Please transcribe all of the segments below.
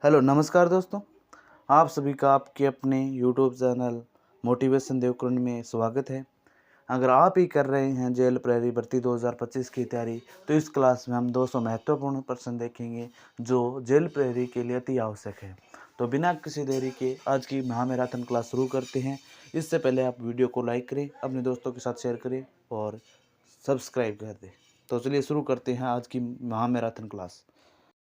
Hello नमस्कार दोस्तों, आप सभी का आपके अपने यूट्यूब चैनल मोटिवेशन देवकुंड में स्वागत है। अगर आप ही कर रहे हैं जेल प्रहरी भर्ती 2025 की तैयारी, तो इस क्लास में हम 200 महत्वपूर्ण प्रश्न देखेंगे जो जेल प्रहरी के लिए अति आवश्यक है। तो बिना किसी देरी के आज की महामैराथन क्लास शुरू करते हैं। इससे पहले आप वीडियो को लाइक करें, अपने दोस्तों के साथ शेयर करें और सब्सक्राइब कर दें। तो चलिए शुरू करते हैं आज की महामैराथन क्लास।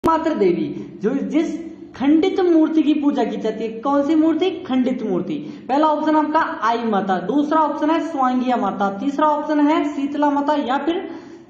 मात्र देवी जो जिस खंडित मूर्ति की पूजा की जाती है, कौन सी मूर्ति? खंडित मूर्ति। पहला ऑप्शन आपका आई माता, दूसरा ऑप्शन है स्वांगिया माता, तीसरा ऑप्शन है शीतला माता या फिर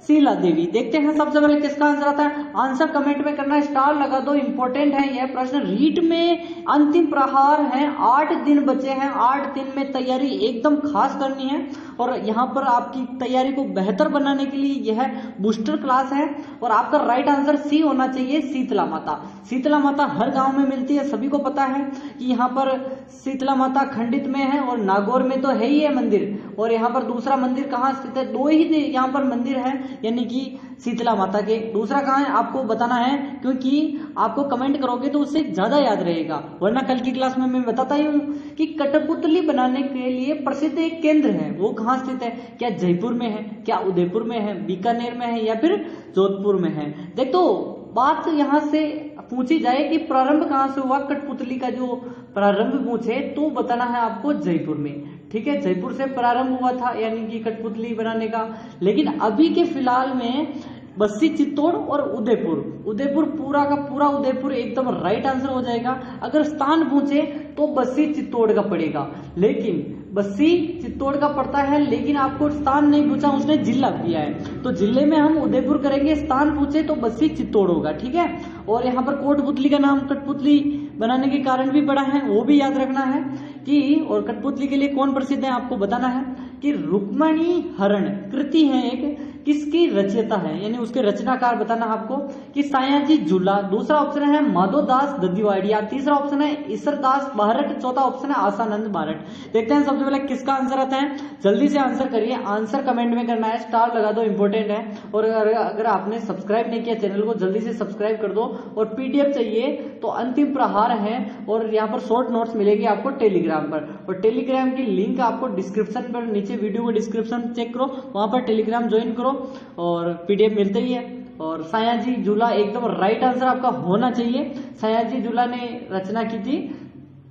शीला देवी। देखते हैं सबसे पहले किसका आंसर आता है। आंसर कमेंट में करना, स्टार लगा दो, इंपॉर्टेंट है यह प्रश्न। रीट में अंतिम प्रहार है, 8 दिन बचे हैं, 8 दिन में तैयारी एकदम खास करनी है और यहाँ पर आपकी तैयारी को बेहतर बनाने के लिए यह बूस्टर क्लास है। और आपका राइट आंसर सी होना चाहिए, शीतला माता। शीतला माता हर गांव में मिलती है, सभी को पता है कि यहाँ पर शीतला माता खंडित में है और नागौर में तो है ही है मंदिर। और यहाँ पर दूसरा मंदिर कहाँ स्थित है? 2 ही यहाँ पर मंदिर है, यानी कि शीतला माता के। दूसरा कहाँ है आपको बताना है, क्योंकि आपको कमेंट करोगे तो उससे ज्यादा याद रहेगा, वरना कल की क्लास में मैं बताता ही हूँ कि कठपुतली बनाने के लिए प्रसिद्ध एक केंद्र है, वो कहाँ स्थित है? क्या जयपुर में है, क्या उदयपुर में है, बीकानेर में है या फिर जोधपुर में है? देखो बात यहाँ से पूछी जाए कि प्रारंभ कहाँ से हुआ, कठपुतली का जो प्रारंभ पूछे तो बताना है आपको जयपुर में। ठीक है, जयपुर से प्रारंभ हुआ था यानी कि कठपुतली बनाने का। लेकिन अभी के फिलहाल में बस्सी, चित्तौड़ और उदयपुर, उदयपुर पूरा का पूरा उदयपुर एकदम राइट आंसर हो जाएगा। अगर स्थान पूछे तो बस्सी चित्तौड़ का पड़ेगा, लेकिन बस्सी चित्तौड़ का पड़ता है, लेकिन आपको स्थान नहीं पूछा, उसने जिला किया है, तो जिले में हम उदयपुर करेंगे। स्थान पूछे तो बस्सी चित्तौड़ होगा। ठीक है, और यहाँ पर कोटपुतली का नाम कठपुतली बनाने के कारण भी पड़ा है, वो भी याद रखना है कि। और कठपुतली के लिए कौन प्रसिद्ध है आपको बताना है कि रुक्मणी हरण कृति है एक, किसकी रचयिता है, यानी उसके रचनाकार बताना आपको कि सायाजी झूला। दूसरा ऑप्शन है माधोदास ददिवाड़िया, तीसरा ऑप्शन है ईश्वरदास बारट, चौथा ऑप्शन है आसानंद बारट। देखते हैं सबसे पहले किसका आंसर आता है। जल्दी से आंसर करिए, आंसर कमेंट में करना है, स्टार लगा दो, इंपॉर्टेंट है। और अगर आपने सब्सक्राइब नहीं किया चैनल को, जल्दी से सब्सक्राइब कर दो। और पीडीएफ चाहिए तो अंतिम प्रहार है, और यहाँ पर शॉर्ट नोट्स मिलेगी आपको टेलीग्राम पर, और टेलीग्राम की लिंक आपको डिस्क्रिप्शन पर, नीचे वीडियो को डिस्क्रिप्शन चेक करो, वहां पर टेलीग्राम ज्वाइन करो और पीडीएफ मिलते ही है। और सायाजी झूला एकदम राइट आंसर आपका होना चाहिए। सायाजी झूला ने रचना की थी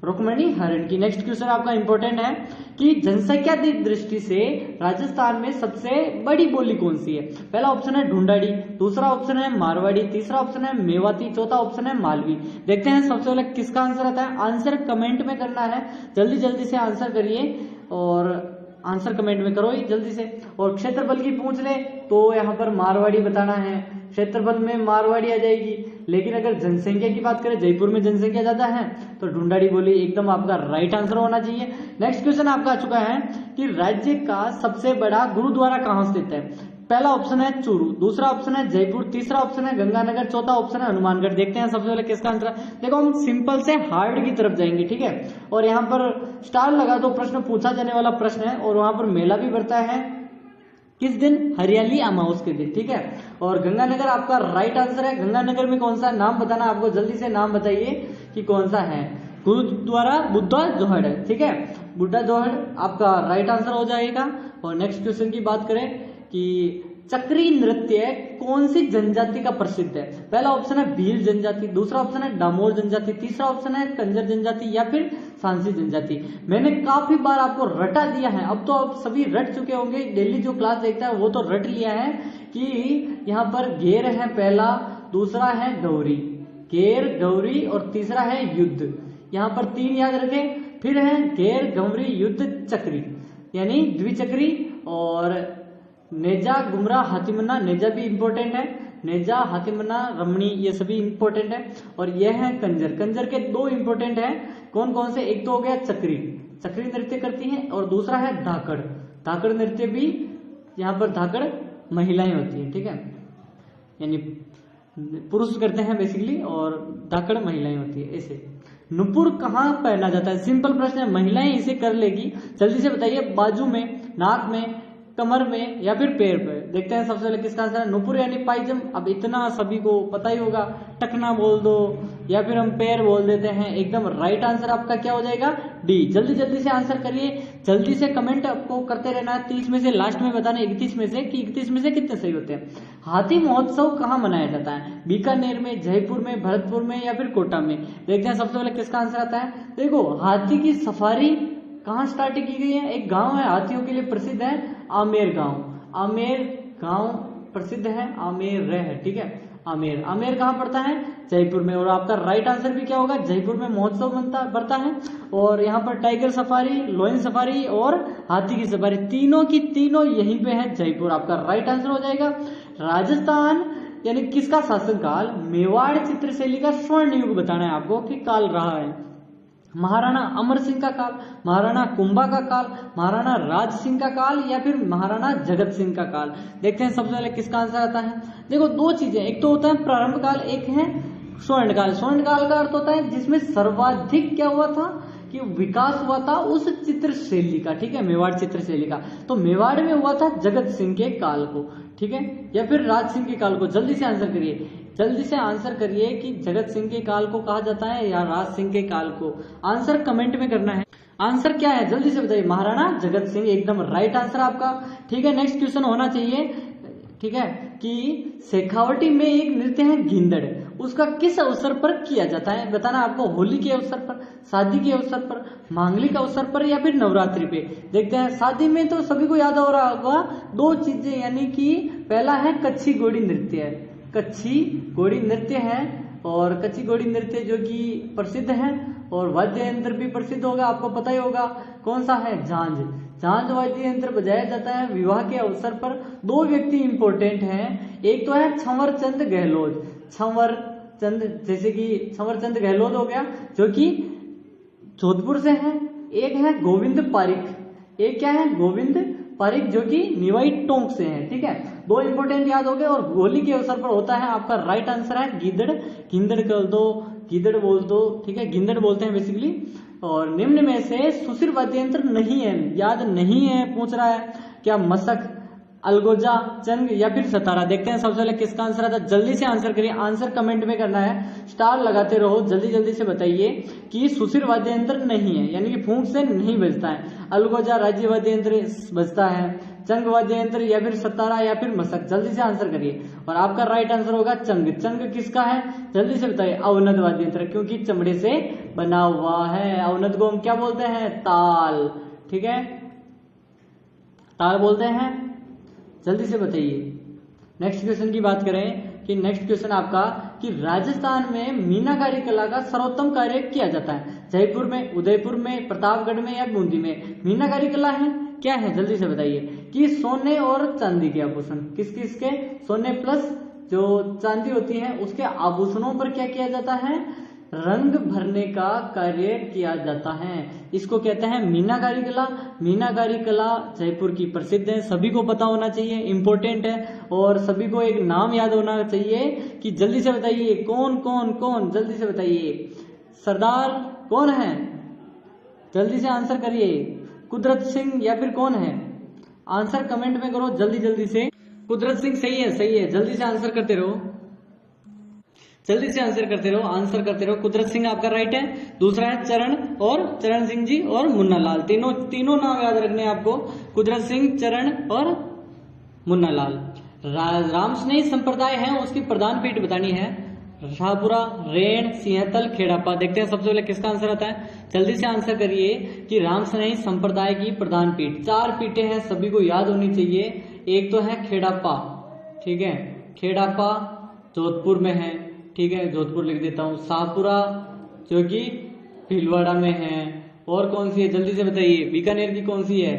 रुक्मणी हरण की। नेक्स्ट क्वेश्चन आपका इंपॉर्टेंट है कि जनसंख्या की दृष्टि से राजस्थान में सबसे बड़ी बोली कौन सी है? पहला ऑप्शन है ढूंढाड़ी, दूसरा ऑप्शन है मारवाड़ी, तीसरा ऑप्शन है मेवाती, चौथा ऑप्शन है मालवी। देखते हैं सबसे पहले किसका आंसर आता है। आंसर कमेंट में करना है, जल्दी जल्दी से आंसर करिए और आंसर कमेंट में करो ही जल्दी से। और क्षेत्रफल की पूछ ले तो यहाँ पर मारवाड़ी बताना है, क्षेत्रफल में मारवाड़ी आ जाएगी। लेकिन अगर जनसंख्या की बात करें, जयपुर में जनसंख्या ज्यादा है, तो ढूंढाड़ी बोली एकदम आपका राइट आंसर होना चाहिए। नेक्स्ट क्वेश्चन आपका आ चुका है कि राज्य का सबसे बड़ा गुरुद्वारा कहाँ स्थित है? पहला ऑप्शन है चूरू, दूसरा ऑप्शन है जयपुर, तीसरा ऑप्शन है गंगानगर, चौथा ऑप्शन है हनुमानगढ़। देखते हैं सबसे पहले किसका आंसर है। देखो हम सिंपल से हार्ड की तरफ जाएंगे, ठीक है। और यहाँ पर स्टार लगा दो, प्रश्न पूछा जाने वाला प्रश्न है। और वहां पर मेला भी बढ़ता है किस दिन? हरियाली अमावस के दिन, ठीक है। और गंगानगर आपका राइट आंसर है। गंगानगर में कौन सा नाम बताना आपको, जल्दी से नाम बताइए कि कौन सा है। गुरुद्वारा बुद्धा जोहड़ है, ठीक है, बुद्धा जोहड़ आपका राइट आंसर हो जाएगा। और नेक्स्ट क्वेश्चन की बात करें कि चक्री नृत्य कौन सी जनजाति का प्रसिद्ध है? पहला ऑप्शन है भील जनजाति, दूसरा ऑप्शन है डामोर जनजाति, तीसरा ऑप्शन है कंजर जनजाति या फिर सांसी जनजाति। मैंने काफी बार आपको रटा दिया है, अब तो आप सभी रट चुके होंगे, डेली जो क्लास देखता है वो तो रट लिया है कि यहाँ पर घेर है पहला, दूसरा है गौरी, घेर गौरी और तीसरा है युद्ध। यहाँ पर 3 याद रखें, फिर है घेर गौरी युद्ध चक्री यानी द्विचक्री। और नेजा गुमरा हातिमना, नेजा भी इंपॉर्टेंट है, नेजा हातिमना रमणी ये सभी इंपॉर्टेंट है। और यह है कंजर, कंजर के 2 इंपॉर्टेंट है, कौन कौन से? एक तो हो गया चक्री, चक्री नृत्य करती है, और दूसरा है धाकड़, धाकड़ नृत्य भी यहाँ पर धाकड़ महिलाएं होती है, ठीक है, यानी पुरुष करते हैं बेसिकली और धाकड़ महिलाएं होती है। ऐसे नुपुर कहाँ पहना जाता है? सिंपल प्रश्न है, महिलाएं इसे कर लेगी, जल्दी से बताइए। बाजू में, नाक में, कमर में या फिर पैर पे? देखते हैं सबसे पहले किसका आंसर है। नुपुर यानी पायजम, अब इतना सभी को पता ही होगा, टकना बोल दो या फिर हम पेड़ बोल देते हैं। एकदम राइट आंसर आपका क्या हो जाएगा, डी। जल्दी जल्दी से आंसर करिए, जल्दी से कमेंट आपको करते रहना है। 30 में से लास्ट में बताना 31 में से कि 31 में से कितने सही होते हैं। हाथी महोत्सव कहाँ मनाया जाता है, बीकानेर में, जयपुर में, भरतपुर में या फिर कोटा में। देखते हैं सबसे पहले किसका आंसर आता है। देखो हाथी की सफारी कहाँ स्टार्ट की गई है, एक गांव है हाथियों के लिए प्रसिद्ध है, आमेर गांव। आमेर गांव प्रसिद्ध है, आमेर है, ठीक है। आमेर, आमेर कहाँ पड़ता है, जयपुर में। और आपका राइट आंसर भी क्या होगा, जयपुर में महोत्सव बढ़ता है। और यहाँ पर टाइगर सफारी, लोयन सफारी और हाथी की सफारी, तीनों की तीनों यहीं पे है, जयपुर। आपका राइट आंसर हो जाएगा। राजस्थान यानी किसका शासनकाल, मेवाड़ चित्रशैली का स्वर्ण युग बताना है आपको कि काल रहा है। महाराणा अमर सिंह का काल, महाराणा कुंभा का काल, महाराणा राज सिंह का काल या फिर महाराणा जगत सिंह का काल। देखते हैं सबसे पहले किसका आंसर आता है। देखो दो चीजें, एक तो होता है प्रारंभ काल, एक है स्वर्ण काल। स्वर्ण काल का अर्थ होता है जिसमें सर्वाधिक क्या हुआ था कि विकास हुआ था उस चित्रशैली का, ठीक है, मेवाड़ चित्रशैली का। तो मेवाड़ में हुआ था जगत सिंह के काल को, ठीक है, या फिर राज सिंह के काल को। जल्दी से आंसर करिए, जल्दी से आंसर करिए कि जगत सिंह के काल को कहा जाता है या राज सिंह के काल को। आंसर कमेंट में करना है। आंसर क्या है जल्दी से बताइए, महाराणा जगत सिंह, एकदम राइट आंसर आपका, ठीक है। नेक्स्ट क्वेश्चन होना चाहिए, ठीक है, कि शेखावटी में एक नृत्य है गिंदड़, उसका किस अवसर पर किया जाता है बताना आपको। होली के अवसर पर, शादी के अवसर पर, मांगलिक अवसर पर या फिर नवरात्रि पे। देखते हैं, शादी में तो सभी को याद हो रहा होगा दो चीजें, यानी कि पहला है कच्छी घोड़ी नृत्य, कच्छी घोड़ी नृत्य है, और कच्छी घोड़ी नृत्य जो कि प्रसिद्ध है, और वाद्य यंत्र भी प्रसिद्ध होगा, आपको पता ही होगा कौन सा है, झांझ। झांझ वाद्य यंत्र बजाया जाता है विवाह के अवसर पर। दो व्यक्ति इंपॉर्टेंट हैं, एक तो है छंवर चंद गहलोत, छंवर चंद, जैसे कि छंवर चंद गहलोत हो गया जो कि जोधपुर से है। एक है गोविंद पारिक, एक क्या है, गोविंद पारिक जो कि निवाई टोंक से है, ठीक है। दो इंपोर्टेंट याद हो गए। और होली के अवसर पर होता है, आपका राइट आंसर है गिद्दड़, गिंदड़ कर दो, गिद्दड़ बोल दो, ठीक है, गिंदड़ बोलते हैं बेसिकली। और निम्न में से सुशिर वाद्य यंत्र नहीं है, याद नहीं है, पूछ रहा है क्या, मशक, अलगोजा, चंग या फिर सतारा। देखते हैं सबसे पहले किसका आंसर आता है। जल्दी से आंसर करिए, आंसर कमेंट में करना है, स्टार लगाते रहो, जल्दी जल्दी से बताइए कि सुशिर वाद्य यंत्र नहीं है, यानी कि फूंक से नहीं बजता है। अलगोजा राज्य वाद्य यंत्र बजता है, चंग वाद्य यंत्र या फिर सतारा या फिर मशक। जल्दी से आंसर करिए, और आपका राइट आंसर होगा चंग। चंग किसका है जल्दी से बताइए, अवनद वाद्य यंत्र, क्योंकि चमड़े से बना हुआ है। अवनद को हम क्या बोलते हैं, ताल, ठीक है, ताल बोलते हैं। जल्दी से बताइए। नेक्स्ट क्वेश्चन की बात करें कि नेक्स्ट क्वेश्चन आपका कि राजस्थान में मीनाकारी कला का सर्वोत्तम कार्य किया जाता है, जयपुर में, उदयपुर में, प्रतापगढ़ में या बूंदी में। मीनाकारी कला है क्या है जल्दी से बताइए। कि सोने और चांदी के आभूषण, किस किस के, सोने प्लस जो चांदी होती है उसके आभूषणों पर क्या किया जाता है, रंग भरने का कार्य किया जाता है। इसको कहते हैं मीनाकारी कला। मीनाकारी कला जयपुर की प्रसिद्ध है, सभी को पता होना चाहिए, इंपॉर्टेंट है, और सभी को एक नाम याद होना चाहिए कि जल्दी से बताइए कौन कौन कौन, जल्दी से बताइए सरदार कौन है, जल्दी से आंसर करिए। कुदरत सिंह या फिर कौन है, आंसर कमेंट में करो जल्दी जल्दी से। कुदरत सिंह सही है, सही है, जल्दी से आंसर करते रहो, जल्दी से आंसर करते रहो, आंसर करते रहो। कुदरत सिंह आपका राइट है। दूसरा है चरण, और चरण सिंह जी और मुन्ना लाल, तीनों नाम याद रखने हैं आपको, कुदरत सिंह, चरण और मुन्ना लाल। राम स्नेही संप्रदाय है उसकी प्रधान पीठ बतानी है, शाहपुरा, रेण, सिंहतल, खेड़ापा। देखते हैं सबसे पहले किसका आंसर आता है, जल्दी से आंसर करिए कि राम स्नेही संप्रदाय की प्रधान पीठ। 4 पीठें हैं, सभी को याद होनी चाहिए। एक तो है खेड़ापा, ठीक है, खेड़ापा जोधपुर में है, ठीक है, जोधपुर लिख देता हूँ। शाहपुरा जो कि भीलवाड़ा में है, और कौन सी है जल्दी से बताइए, बीकानेर की कौन सी है,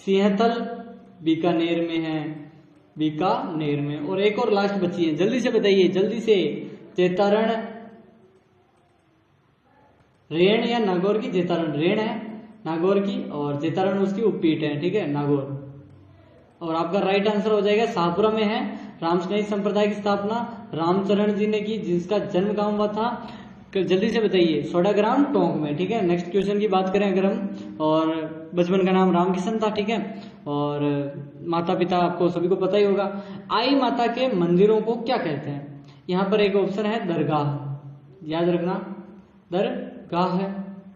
सिंहतल बीकानेर में है, बीकानेर में। और एक और लास्ट बची है, जल्दी से बताइए, जल्दी से, जेतारण, रेण या नागौर की, जेतारण रेण है नागौर की, और जेतारण उसकी उपपीठ है, ठीक है, नागौर। और आपका राइट आंसर हो जाएगा शाहपुरा में है। रामस्नेही संप्रदाय की स्थापना रामचरण जी ने की, जिसका जन्म कहाँ हुआ था, जल्दी से बताइए, सोडाग्राम टोंक में, ठीक है। नेक्स्ट क्वेश्चन की बात करें अगर हम, और बचपन का नाम रामकिशन था, ठीक है, और माता पिता आपको सभी को पता ही होगा। आई माता के मंदिरों को क्या कहते हैं, यहाँ पर एक ऑप्शन है दरगाह, याद रखना, दरगाह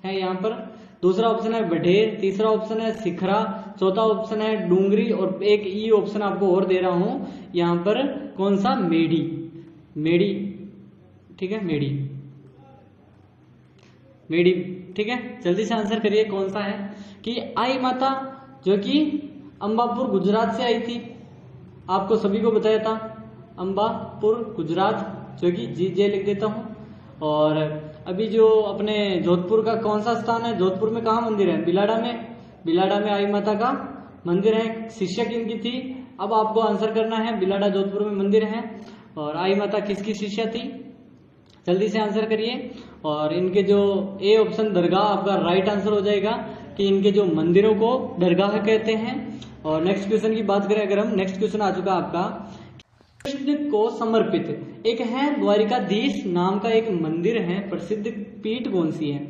है यहाँ पर। दूसरा ऑप्शन है बढेर, तीसरा ऑप्शन है सिखरा, चौथा ऑप्शन है डूंगरी और एक ई ऑप्शन आपको और दे रहा हूं यहाँ पर, कौन सा, मेडी, मेडी, ठीक है, मेडी, मेडी, ठीक है। जल्दी से आंसर करिए कौन सा है। कि आई माता जो कि अंबापुर गुजरात से आई थी, आपको सभी को बताया था, अंबापुर गुजरात, जो कि जे लिख देता हूं। और अभी जो अपने जोधपुर का कौन सा स्थान है, जोधपुर में कहाँ मंदिर है, बिलाड़ा में, बिलाड़ा में आई माता का मंदिर है, शिष्य किनकी थी। अब आपको आंसर करना है, बिलाड़ा जोधपुर में मंदिर है और आई माता किसकी शिष्य थी, जल्दी से आंसर करिए। और इनके जो ए ऑप्शन दरगाह आपका राइट आंसर हो जाएगा, कि इनके जो मंदिरों को दरगाह कहते हैं। और नेक्स्ट क्वेश्चन की बात करें अगर हम, नेक्स्ट क्वेश्चन आ चुका आपका, कृष्ण को समर्पित एक है द्वारिकाधीश नाम का एक मंदिर है, प्रसिद्ध पीठ कौन सी है।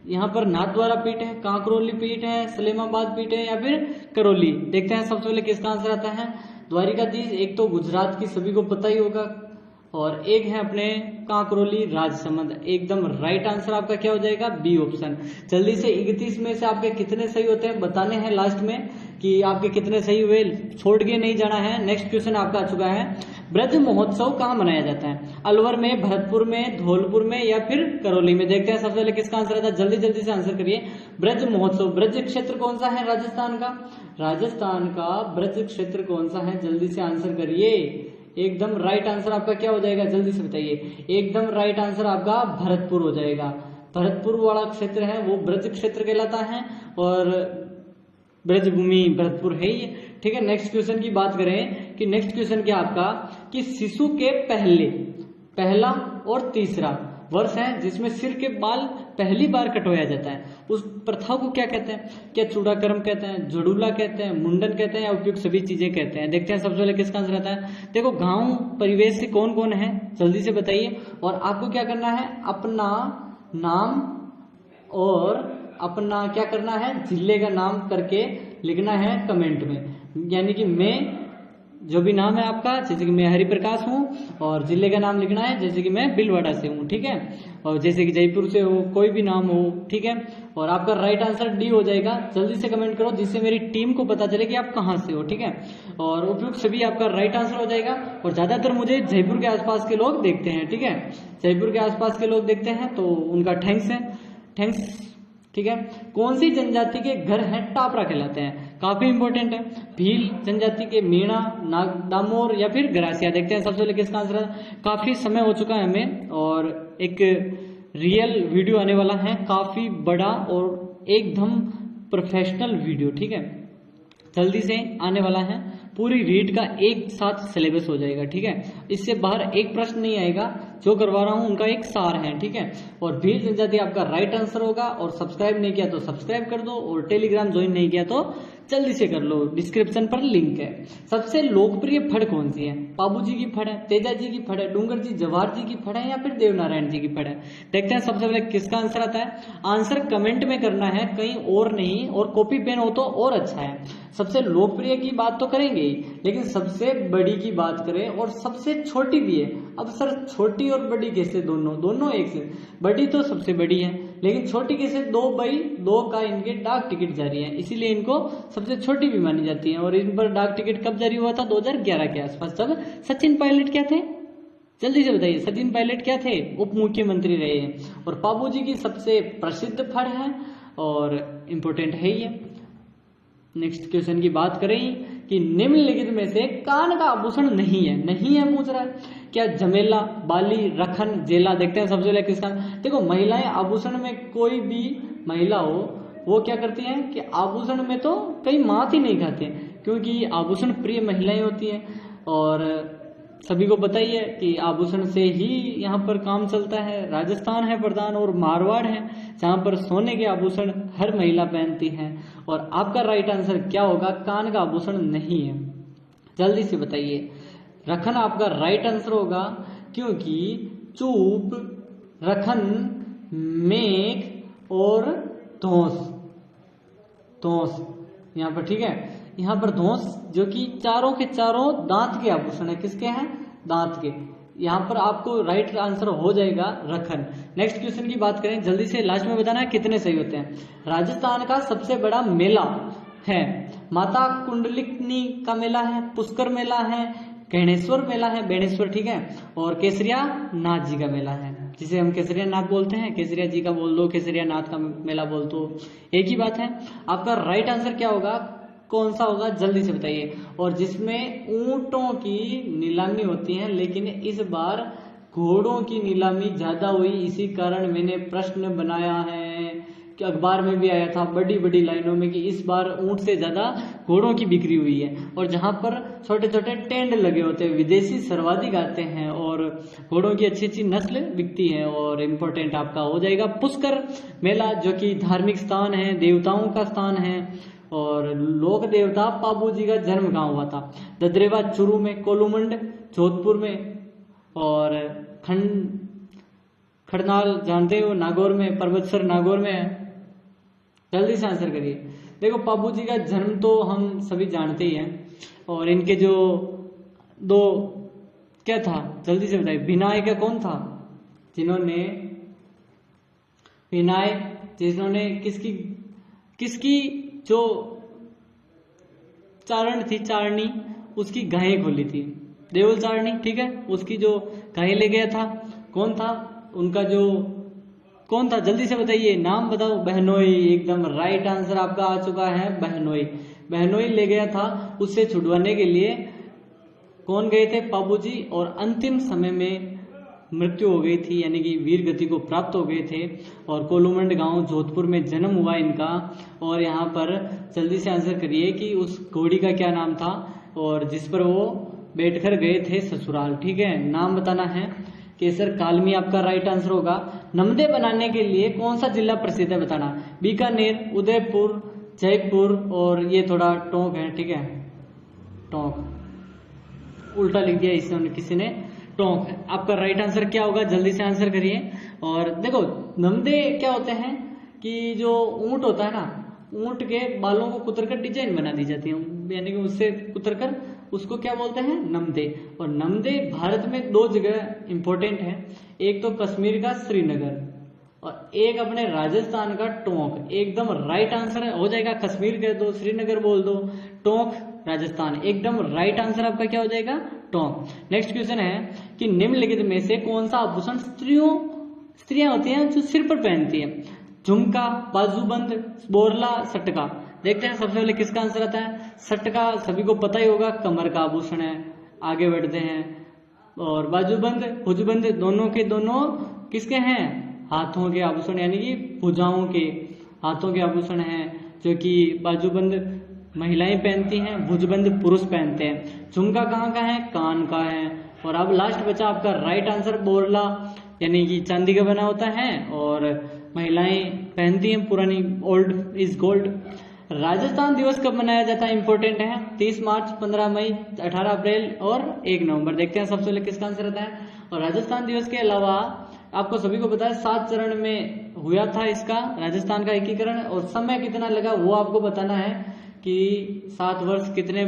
यहाँ पर नाथद्वारा पीठ है, कांकरोली पीठ है, सलेमाबाद पीठ है या फिर करौली। देखते हैं सबसे पहले किसका आंसर आता है। द्वारिकाधीश एक तो गुजरात की सभी को पता ही होगा, और एक है अपने कांकरोली राजसमंद। एकदम राइट आंसर आपका क्या हो जाएगा, बी ऑप्शन। जल्दी से 31 में से आपके कितने सही होते हैं बताने हैं लास्ट में, कि आपके कितने सही हुए, छोड़ के नहीं जाना है। नेक्स्ट क्वेश्चन आपका आ चुका है, ब्रज महोत्सव कहाँ मनाया जाता है, अलवर में, भरतपुर में, धौलपुर में या फिर करौली में। देखते हैं सबसे पहले किसका आंसर आता है, जल्दी जल्दी से आंसर करिए। ब्रज महोत्सव, ब्रज क्षेत्र कौन सा है राजस्थान का, राजस्थान का ब्रज क्षेत्र कौन सा है, जल्दी से आंसर करिए। एकदम राइट आंसर आपका क्या हो जाएगा, जल्दी से बताइए। एकदम राइट आंसर आपका भरतपुर हो जाएगा। भरतपुर वाला क्षेत्र है वो ब्रज क्षेत्र कहलाता है, और ब्रजभूमि भरतपुर है ही, ठीक है। नेक्स्ट क्वेश्चन की बात करें, कि नेक्स्ट क्वेश्चन क्या आपका, कि शिशु के पहला और तीसरा वर्ष है जिसमें सिर के बाल पहली बार कटवाया जाता है, उस प्रथा को क्या कहते हैं। क्या चूड़ाकर्म कहते हैं, जड़ूला कहते हैं, मुंडन कहते हैं या उपयुक्त सभी चीजें कहते हैं। देखते हैं सबसे पहले किसका आंसर आता है। देखो गांव परिवेश से कौन कौन है, जल्दी से बताइए। और आपको क्या करना है, अपना नाम और अपना क्या करना है, जिले का नाम करके लिखना है कमेंट में। यानी कि मैं जो भी नाम है आपका, जैसे कि मैं हरिप्रकाश हूँ, और जिले का नाम लिखना है जैसे कि मैं भीलवाड़ा से हूँ, ठीक है। और जैसे कि जयपुर से हो, कोई भी नाम हो, ठीक है। और आपका राइट आंसर डी हो जाएगा। जल्दी से कमेंट करो जिससे मेरी टीम को पता चले कि आप कहाँ से हो, ठीक है। और उपयुक्त सभी आपका राइट आंसर हो जाएगा। और ज्यादातर मुझे जयपुर के आसपास के लोग देखते हैं, ठीक है, जयपुर के आसपास के लोग देखते हैं, तो उनका थैंक्स है, थैंक्स, ठीक है। कौन सी जनजाति के घर हैं टापरा कहलाते हैं, काफी इंपॉर्टेंट है। भील जनजाति के मीणा, डामोर या फिर गरासिया। देखते हैं सबसे पहले किसका आंसर है। काफी समय हो चुका है हमें, और एक रियल वीडियो आने वाला है, काफी बड़ा और एकदम प्रोफेशनल वीडियो, ठीक है, जल्दी से आने वाला है। पूरी रीड का एक साथ सिलेबस हो जाएगा, ठीक है। इससे बाहर एक प्रश्न नहीं आएगा, जो करवा रहा हूं उनका एक सार है, ठीक है। और भील जनजाति आपका राइट आंसर होगा। और सब्सक्राइब नहीं किया तो सब्सक्राइब कर दो, और टेलीग्राम ज्वाइन नहीं किया तो जल्दी से कर लो, डिस्क्रिप्शन पर लिंक है। सबसे लोकप्रिय फड़ कौन सी है, बाबूजी की फड़ है, तेजा जी की फड़ है, डूंगर जी जवाहर जी की फड़ है या फिर देवनारायण जी की फड़ है। देखते हैं सबसे पहले किसका आंसर आता है। आंसर कमेंट में करना है, कहीं और नहीं, और कॉपी पेन हो तो और अच्छा है। सबसे लोकप्रिय की बात तो करेंगे ही, लेकिन सबसे बड़ी की बात करें, और सबसे छोटी भी है। अब सर छोटी और बड़ी कैसे, दोनों एक से, बड़ी तो सबसे बड़ी है, लेकिन छोटी कैसे, 2/2 का इनके डाक टिकट जारी है, इसीलिए इनको सबसे छोटी भी मानी जाती है। और इन पर डाक टिकट कब जारी हुआ था, 2011 के आसपास, जब सचिन पायलट क्या थे, जल्दी से बताइए, सचिन पायलट क्या थे, उप मुख्यमंत्री रहे हैं। और बाबूजी की सबसे प्रसिद्ध फड़ है और इम्पोर्टेंट है ये। नेक्स्ट क्वेश्चन की बात करें, कि निम्नलिखित में से कान का आभूषण नहीं है पूछ रहा है। क्या जमेला, बाली, रखन, जेला। देखते हैं सबसे पहले किसका। देखो महिलाएं आभूषण में, कोई भी महिला हो वो क्या करती हैं कि आभूषण में तो कई मात ही नहीं खाते, क्योंकि आभूषण प्रिय महिलाएं होती हैं। और सभी को पता ही है कि आभूषण से ही यहाँ पर काम चलता है। राजस्थान है प्रधान, और मारवाड़ है जहाँ पर सोने के आभूषण हर महिला पहनती है। और आपका राइट आंसर क्या होगा, कान का आभूषण नहीं है, जल्दी से बताइए। रखन आपका राइट आंसर होगा, क्योंकि चूप, रखन, मेघ और धौंस यहाँ पर, ठीक है। यहाँ पर धौंस जो कि चारों के चारों दांत के आभूषण है, किसके हैं, दांत के, यहाँ पर आपको राइट आंसर हो जाएगा रखन। नेक्स्ट क्वेश्चन की बात करें, जल्दी से लास्ट में बताना है कितने सही होते हैं। राजस्थान का सबसे बड़ा मेला है, माता कुंडलिनी का मेला है, पुष्कर मेला है, गणेश्वर मेला है, बेणेश्वर, ठीक है, और केसरिया नाथ जी का मेला है, जिसे हम केसरिया नाथ बोलते हैं। केसरिया जी का बोल दो, केसरिया नाथ का मेला बोल दो, एक ही बात है। आपका राइट आंसर क्या होगा, कौन सा होगा, जल्दी से बताइए। और जिसमें ऊंटों की नीलामी होती है, लेकिन इस बार घोड़ों की नीलामी ज्यादा हुई, इसी कारण मैंने प्रश्न बनाया है कि अखबार में भी आया था बड़ी बड़ी लाइनों में कि इस बार ऊंट से ज्यादा घोड़ों की बिक्री हुई है। और जहां पर छोटे छोटे टेंट लगे होते हैं, विदेशी सर्वाधिक आते हैं और घोड़ों की अच्छी अच्छी नस्ल बिकती है। और इम्पोर्टेंट आपका हो जाएगा पुष्कर मेला, जो कि धार्मिक स्थान है, देवताओं का स्थान है, और लोक देवता पाबू जी का जन्म कहाँ हुआ था, ददरेवा चुरू में, कोलूमंड जोधपुर में, और खड़नाल जानते हो नागौर में, पर्वतसर नागौर में है। जल्दी से आंसर करिए। देखो पाबू जी का जन्म तो हम सभी जानते ही हैं, और इनके जो दो क्या था, जल्दी से बताइए। भिनाय का कौन था, जिन्होंने भिनाय, जिन्होंने किसकी जो चारण थी, चारणी, उसकी गायें खोली थी, देवल चारणी, ठीक है, उसकी जो गायें ले गया था, कौन था उनका जो, कौन था, जल्दी से बताइए, नाम बताओ। बहनोई, एकदम राइट आंसर आपका आ चुका है, बहनोई। बहनोई ले गया था, उससे छुड़वाने के लिए कौन गए थे, पाबू जी, और अंतिम समय में मृत्यु हो गई थी, यानी कि वीर गति को प्राप्त हो गए थे। और कोलूमंड गांव जोधपुर में जन्म हुआ इनका। और यहाँ पर जल्दी से आंसर करिए कि उस घोड़ी का क्या नाम था और जिस पर वो बैठकर गए थे ससुराल, ठीक है, नाम बताना है। केसर कालमी आपका राइट आंसर होगा। नमदे बनाने के लिए कौन सा जिला प्रसिद्ध है बताना, बीकानेर, उदयपुर, जयपुर, और ये थोड़ा टोंक है, ठीक है, टोंक उल्टा लिख दिया इसने किसी ने, टोंक है आपका राइट आंसर। क्या होगा, जल्दी से आंसर करिए। और देखो नमदे क्या होते हैं कि जो ऊंट होता है ना, ऊंट के बालों को कुतरकर डिजाइन बना दी जाती है, यानी कि उससे कुतरकर उसको क्या बोलते हैं, नमदे। और नमदे भारत में दो जगह इंपॉर्टेंट है, एक तो कश्मीर का श्रीनगर और एक अपने राजस्थान का टोंक। एकदम राइट आंसर हो जाएगा, कश्मीर कह दो, श्रीनगर बोल दो, टोंक राजस्थान, एकदम राइट आंसर आपका क्या हो जाएगा, टोंक। नेक्स्ट क्वेश्चन है कि निम्नलिखित में से कौन सा आभूषण स्त्रियां होती हैं जो सिर पर पहनती है, झुमका, बाजूबंद, बोरला, सटका। देखते हैं सबसे पहले किसका आंसर आता है। सटका सभी को पता ही होगा, कमर का आभूषण है। आगे बढ़ते हैं, और बाजूबंद, भुजबंद, दोनों के दोनों किसके हैं, हाथों के आभूषण, यानी कि भुजाओं के हाथों के आभूषण हैं, जो कि बाजूबंद महिलाएं पहनती हैं, भुजबंद पुरुष पहनते हैं। झुमका कहाँ का है, कान का है। और अब लास्ट बचा आपका राइट आंसर, बोरला, यानी कि चांदी का बना होता है और महिलाएं पहनती हैं, पुरानी, ओल्ड इज गोल्ड। राजस्थान दिवस कब मनाया जाता है, इंपॉर्टेंट है, 30 मार्च, 15 मई, 18 अप्रैल और 1 नवंबर। देखते हैं सबसे पहले किसका आंसर आता है। और राजस्थान दिवस के अलावा आपको सभी को पता है 7 चरण में हुआ था इसका राजस्थान का एकीकरण, और समय कितना लगा वो आपको बताना है कि 7 वर्ष कितने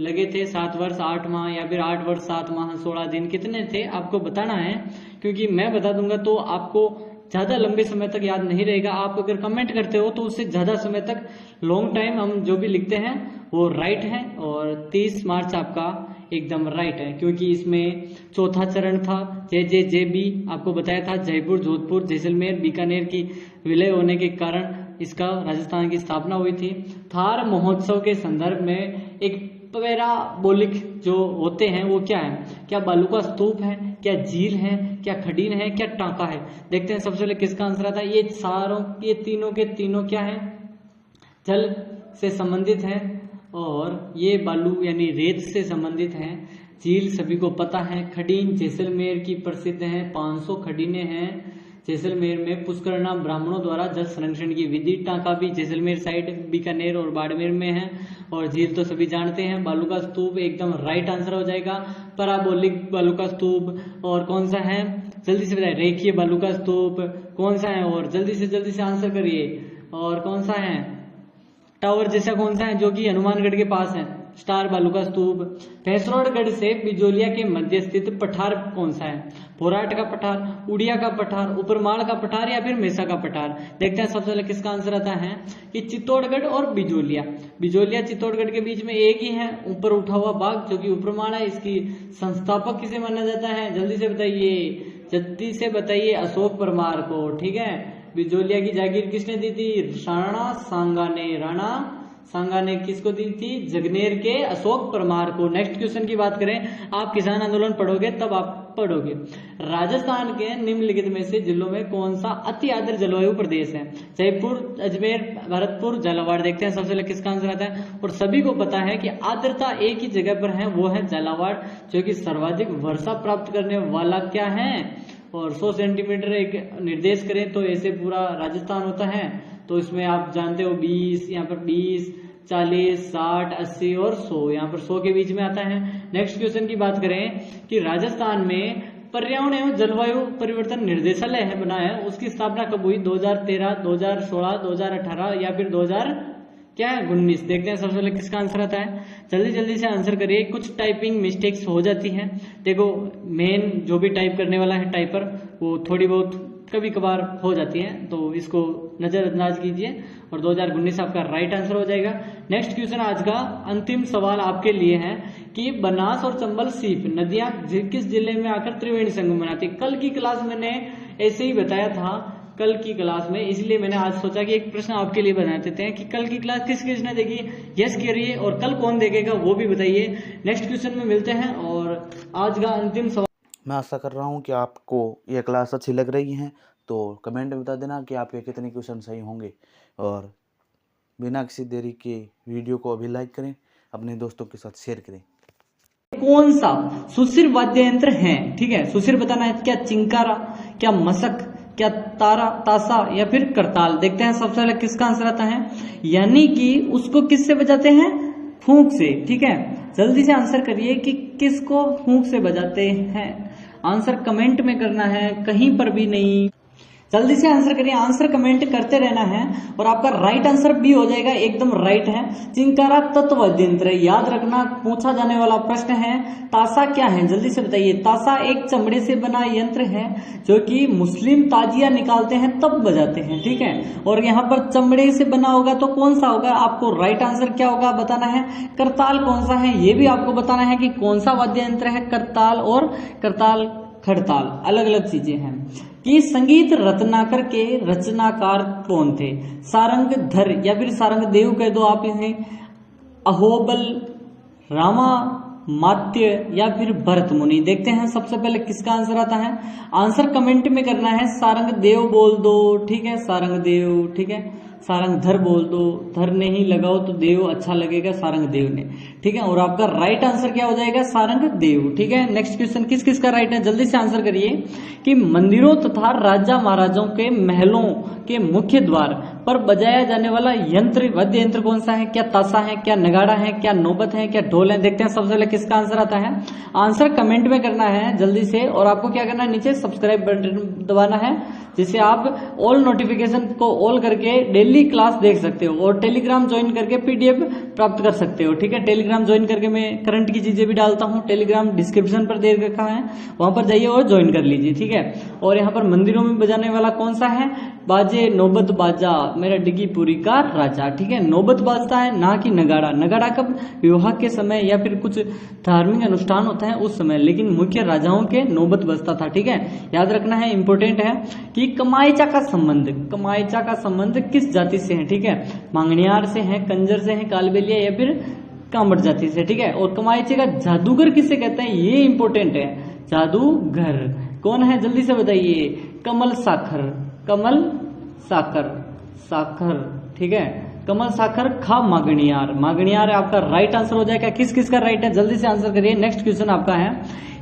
लगे थे, 7 वर्ष 8 माह या फिर 8 वर्ष 7 माह 16 दिन कितने थे आपको बताना है, क्योंकि मैं बता दूंगा तो आपको ज्यादा लंबे समय तक याद नहीं रहेगा। आप अगर कमेंट करते हो तो उससे ज्यादा समय तक, लॉन्ग टाइम हम जो भी लिखते हैं वो राइट है। और 30 मार्च आपका एकदम राइट है, क्योंकि इसमें चौथा चरण था, JJJB आपको बताया था, जयपुर, जोधपुर, जैसलमेर, बीकानेर की विलय होने के कारण इसका राजस्थान की स्थापना हुई थी। थार महोत्सव के संदर्भ में एक पैराबोलिक जो होते हैं वो क्या है, क्या बालू का स्तूप है, क्या झील है, क्या खडीन है, क्या टांका है। देखते हैं सबसे पहले किसका आंसर आता है। ये तीनों के तीनों क्या है, जल से संबंधित है, और ये बालू यानी रेत से संबंधित है। झील सभी को पता है। खडीन जैसलमेर की प्रसिद्ध है, 500 खडीने हैं जैसलमेर में, पुष्करणा ब्राह्मणों द्वारा जल संरक्षण की विधि। टांका भी जैसलमेर साइड, बीकानेर और बाड़मेर में है। और झील तो सभी जानते हैं। बालू का स्तूप एकदम राइट आंसर हो जाएगा, पैराबोलिक बालू का स्तूप। और कौन सा है, जल्दी से बताइए, रेखीय बालू का स्तूप कौन सा है, और जल्दी से आंसर करिए। और कौन सा है, टावर जैसा कौन सा है जो कि हनुमानगढ़ के पास है, स्टार बालू का स्तूप। भैंसरोडगढ़ से बिजोलिया के मध्य स्थित पठार कौन सा है? फोराट का पठार, उड़िया का पठार, उपरमाड़ का पठार या फिर मेसा का पठार। देखते हैं सबसे पहले किसका आंसर आता है कि चित्तौड़गढ़ और बिजोलिया। बिजोलिया चित्तौड़गढ़ के बीच में एक ही है ऊपर उठा हुआ भाग जो कि उपरमाड़ है। इसकी संस्थापक किसे माना जाता है? जल्दी से बताइए अशोक परमार को। ठीक है, बिजोलिया की जागीर किसने दी थी? राणा सांगा ने किसको दी थी? जगनेर के अशोक परमार को। नेक्स्ट क्वेश्चन की बात करें, आप किसान आंदोलन पढ़ोगे तब आप पढ़ोगे। राजस्थान के निम्नलिखित में से जिलों में कौन सा अति आर्द्र जलवायु प्रदेश है? जयपुर, अजमेर, भरतपुर, झालावाड़। देखते हैं सबसे पहले किसका आंसर आता है। और सभी को पता है कि आर्द्रता एक ही जगह पर है, वो है झालावाड़, जो कि सर्वाधिक वर्षा प्राप्त करने वाला क्या है? और 100 सेंटीमीटर एक निर्देश करें तो ऐसे पूरा राजस्थान होता है। तो इसमें आप जानते हो 20, यहाँ पर 20, 40, 60, 80 और 100, यहाँ पर 100 के बीच में आता है। नेक्स्ट क्वेश्चन की बात करें कि राजस्थान में पर्यावरण एवं जलवायु परिवर्तन निर्देशालय है बना है, उसकी स्थापना कब हुई? 2013, 2016, 2018 या फिर 2019। देखते हैं सबसे पहले किसका आंसर आता है। जल्दी से आंसर करिए, कुछ टाइपिंग मिस्टेक्स हो जाती हैं। देखो मेन जो भी टाइप करने वाला है टाइपर, वो थोड़ी बहुत कभी कभार हो जाती है, तो इसको नजरअंदाज कीजिए और 2019 आपका राइट आंसर हो जाएगा। नेक्स्ट क्वेश्चन आज का अंतिम सवाल आपके लिए है कि बनास और चंबल सीप नदियां किस जिले में आकर त्रिवेणी संगम बनाती है? कल की क्लास मैंने ऐसे ही बताया था, कल की क्लास में, इसलिए मैंने आज सोचा कि एक प्रश्न आपके लिए बना देते हैं कि कल की क्लास किसने देखी, यस करिए, और कल कौन देखेगा वो भी बताइए। नेक्स्ट क्वेश्चन में मिलते हैं और आज का अंतिम सवाल। मैं आशा कर रहा हूँ कि आपको यह क्लास अच्छी लग रही है, तो कमेंट में बता देना कि आपके कितने क्वेश्चन सही होंगे। और बिना किसी देरी के वीडियो को अभी लाइक करें, अपने दोस्तों के साथ शेयर करें। कौन सा सुशिर वाद्य यंत्र है? ठीक है, सुशिर बताना है, क्या चिंकारा, क्या मशक, क्या तासा या फिर करताल। देखते हैं सबसे पहले किसका आंसर आता है, यानी कि उसको किससे बजाते हैं? फूंक से। ठीक है, जल्दी से आंसर करिए कि किसको फूंक से बजाते हैं। आंसर कमेंट में करना है, कहीं पर भी नहीं। जल्दी से आंसर करिए, आंसर कमेंट करते रहना है और आपका राइट आंसर भी हो जाएगा, एकदम राइट है। चिंकारा तत्ववाद्य यंत्र है, याद रखना, पूछा जाने वाला प्रश्न है। तासा क्या है? जल्दी से बताइए। तासा एक चमड़े से बना यंत्र है जो कि मुस्लिम ताजिया निकालते हैं तब बजाते हैं। ठीक है, और यहाँ पर चमड़े से बना होगा तो कौन सा होगा? आपको राइट आंसर क्या होगा बताना है। करताल कौन सा है ये भी आपको बताना है कि कौन सा वाद्य यंत्र है। करताल और करताल खड़ताल अलग अलग चीजें हैं। कि संगीत रत्नाकर के रचनाकार कौन थे? सारंगधर या फिर सारंगदेव कह दो आप इन्हें, अहोबल, रामा मात्य या फिर भरत मुनि। देखते हैं सबसे पहले किसका आंसर आता है। आंसर कमेंट में करना है, सारंगदेव बोल दो। ठीक है, सारंगदेव। ठीक है, सारंगधर बोल दो, धर नहीं लगाओ तो देव अच्छा लगेगा, सारंगदेव ने। ठीक है, और आपका राइट आंसर क्या हो जाएगा? सारंगदेव। ठीक है, नेक्स्ट क्वेश्चन किस किस का राइट है, जल्दी से आंसर करिए कि मंदिरों तथा राजा महाराजाओं के महलों के मुख्य द्वार पर बजाया जाने वाला यंत्र, वाद्य यंत्र कौन सा है? क्या ताशा है, क्या नगाड़ा है, क्या नौबत है, क्या ढोल है? देखते हैं सबसे पहले किसका आंसर आता है। आंसर कमेंट में करना है जल्दी से, और आपको क्या करना है, नीचे सब्सक्राइब बटन दबाना है, जिससे आप ऑल नोटिफिकेशन को ऑल करके डेली क्लास देख सकते हो और टेलीग्राम ज्वाइन करके पीडीएफ प्राप्त कर सकते हो। ठीक है, टेलीग्राम ज्वाइन करके मैं करंट की चीजें भी डालता हूँ, टेलीग्राम डिस्क्रिप्शन पर दे रखा है, वहां पर जाइए और ज्वाइन कर लीजिए। ठीक है, और यहाँ पर मंदिरों में बजाने वाला कौन सा है? बाजे नौबत बाजा मेरा डिगीपुरी का राजा। ठीक है, नौबत बाजता है, ना कि नगाड़ा। नगाड़ा कब? विवाह के समय या फिर कुछ धार्मिक अनुष्ठान होता है उस समय, लेकिन मुख्य राजाओं के नौबत बजता था। ठीक है, याद रखना है, इंपोर्टेंट है कि कमाईचा का संबंध किस जाति से है? ठीक है, मांगणियार से है, कंजर से है, कालबेलिया या फिर कामड़ जाति से। ठीक है, और कमाईचे का जादूगर किसे कहते हैं ये इंपोर्टेंट है। जादूगर कौन है जल्दी से बताइए। कमल साखर। ठीक है, कमल साखर खा मागणियार आपका राइट आंसर हो जाएगा। किस किस का राइट है जल्दी से आंसर करिए। नेक्स्ट क्वेश्चन आपका है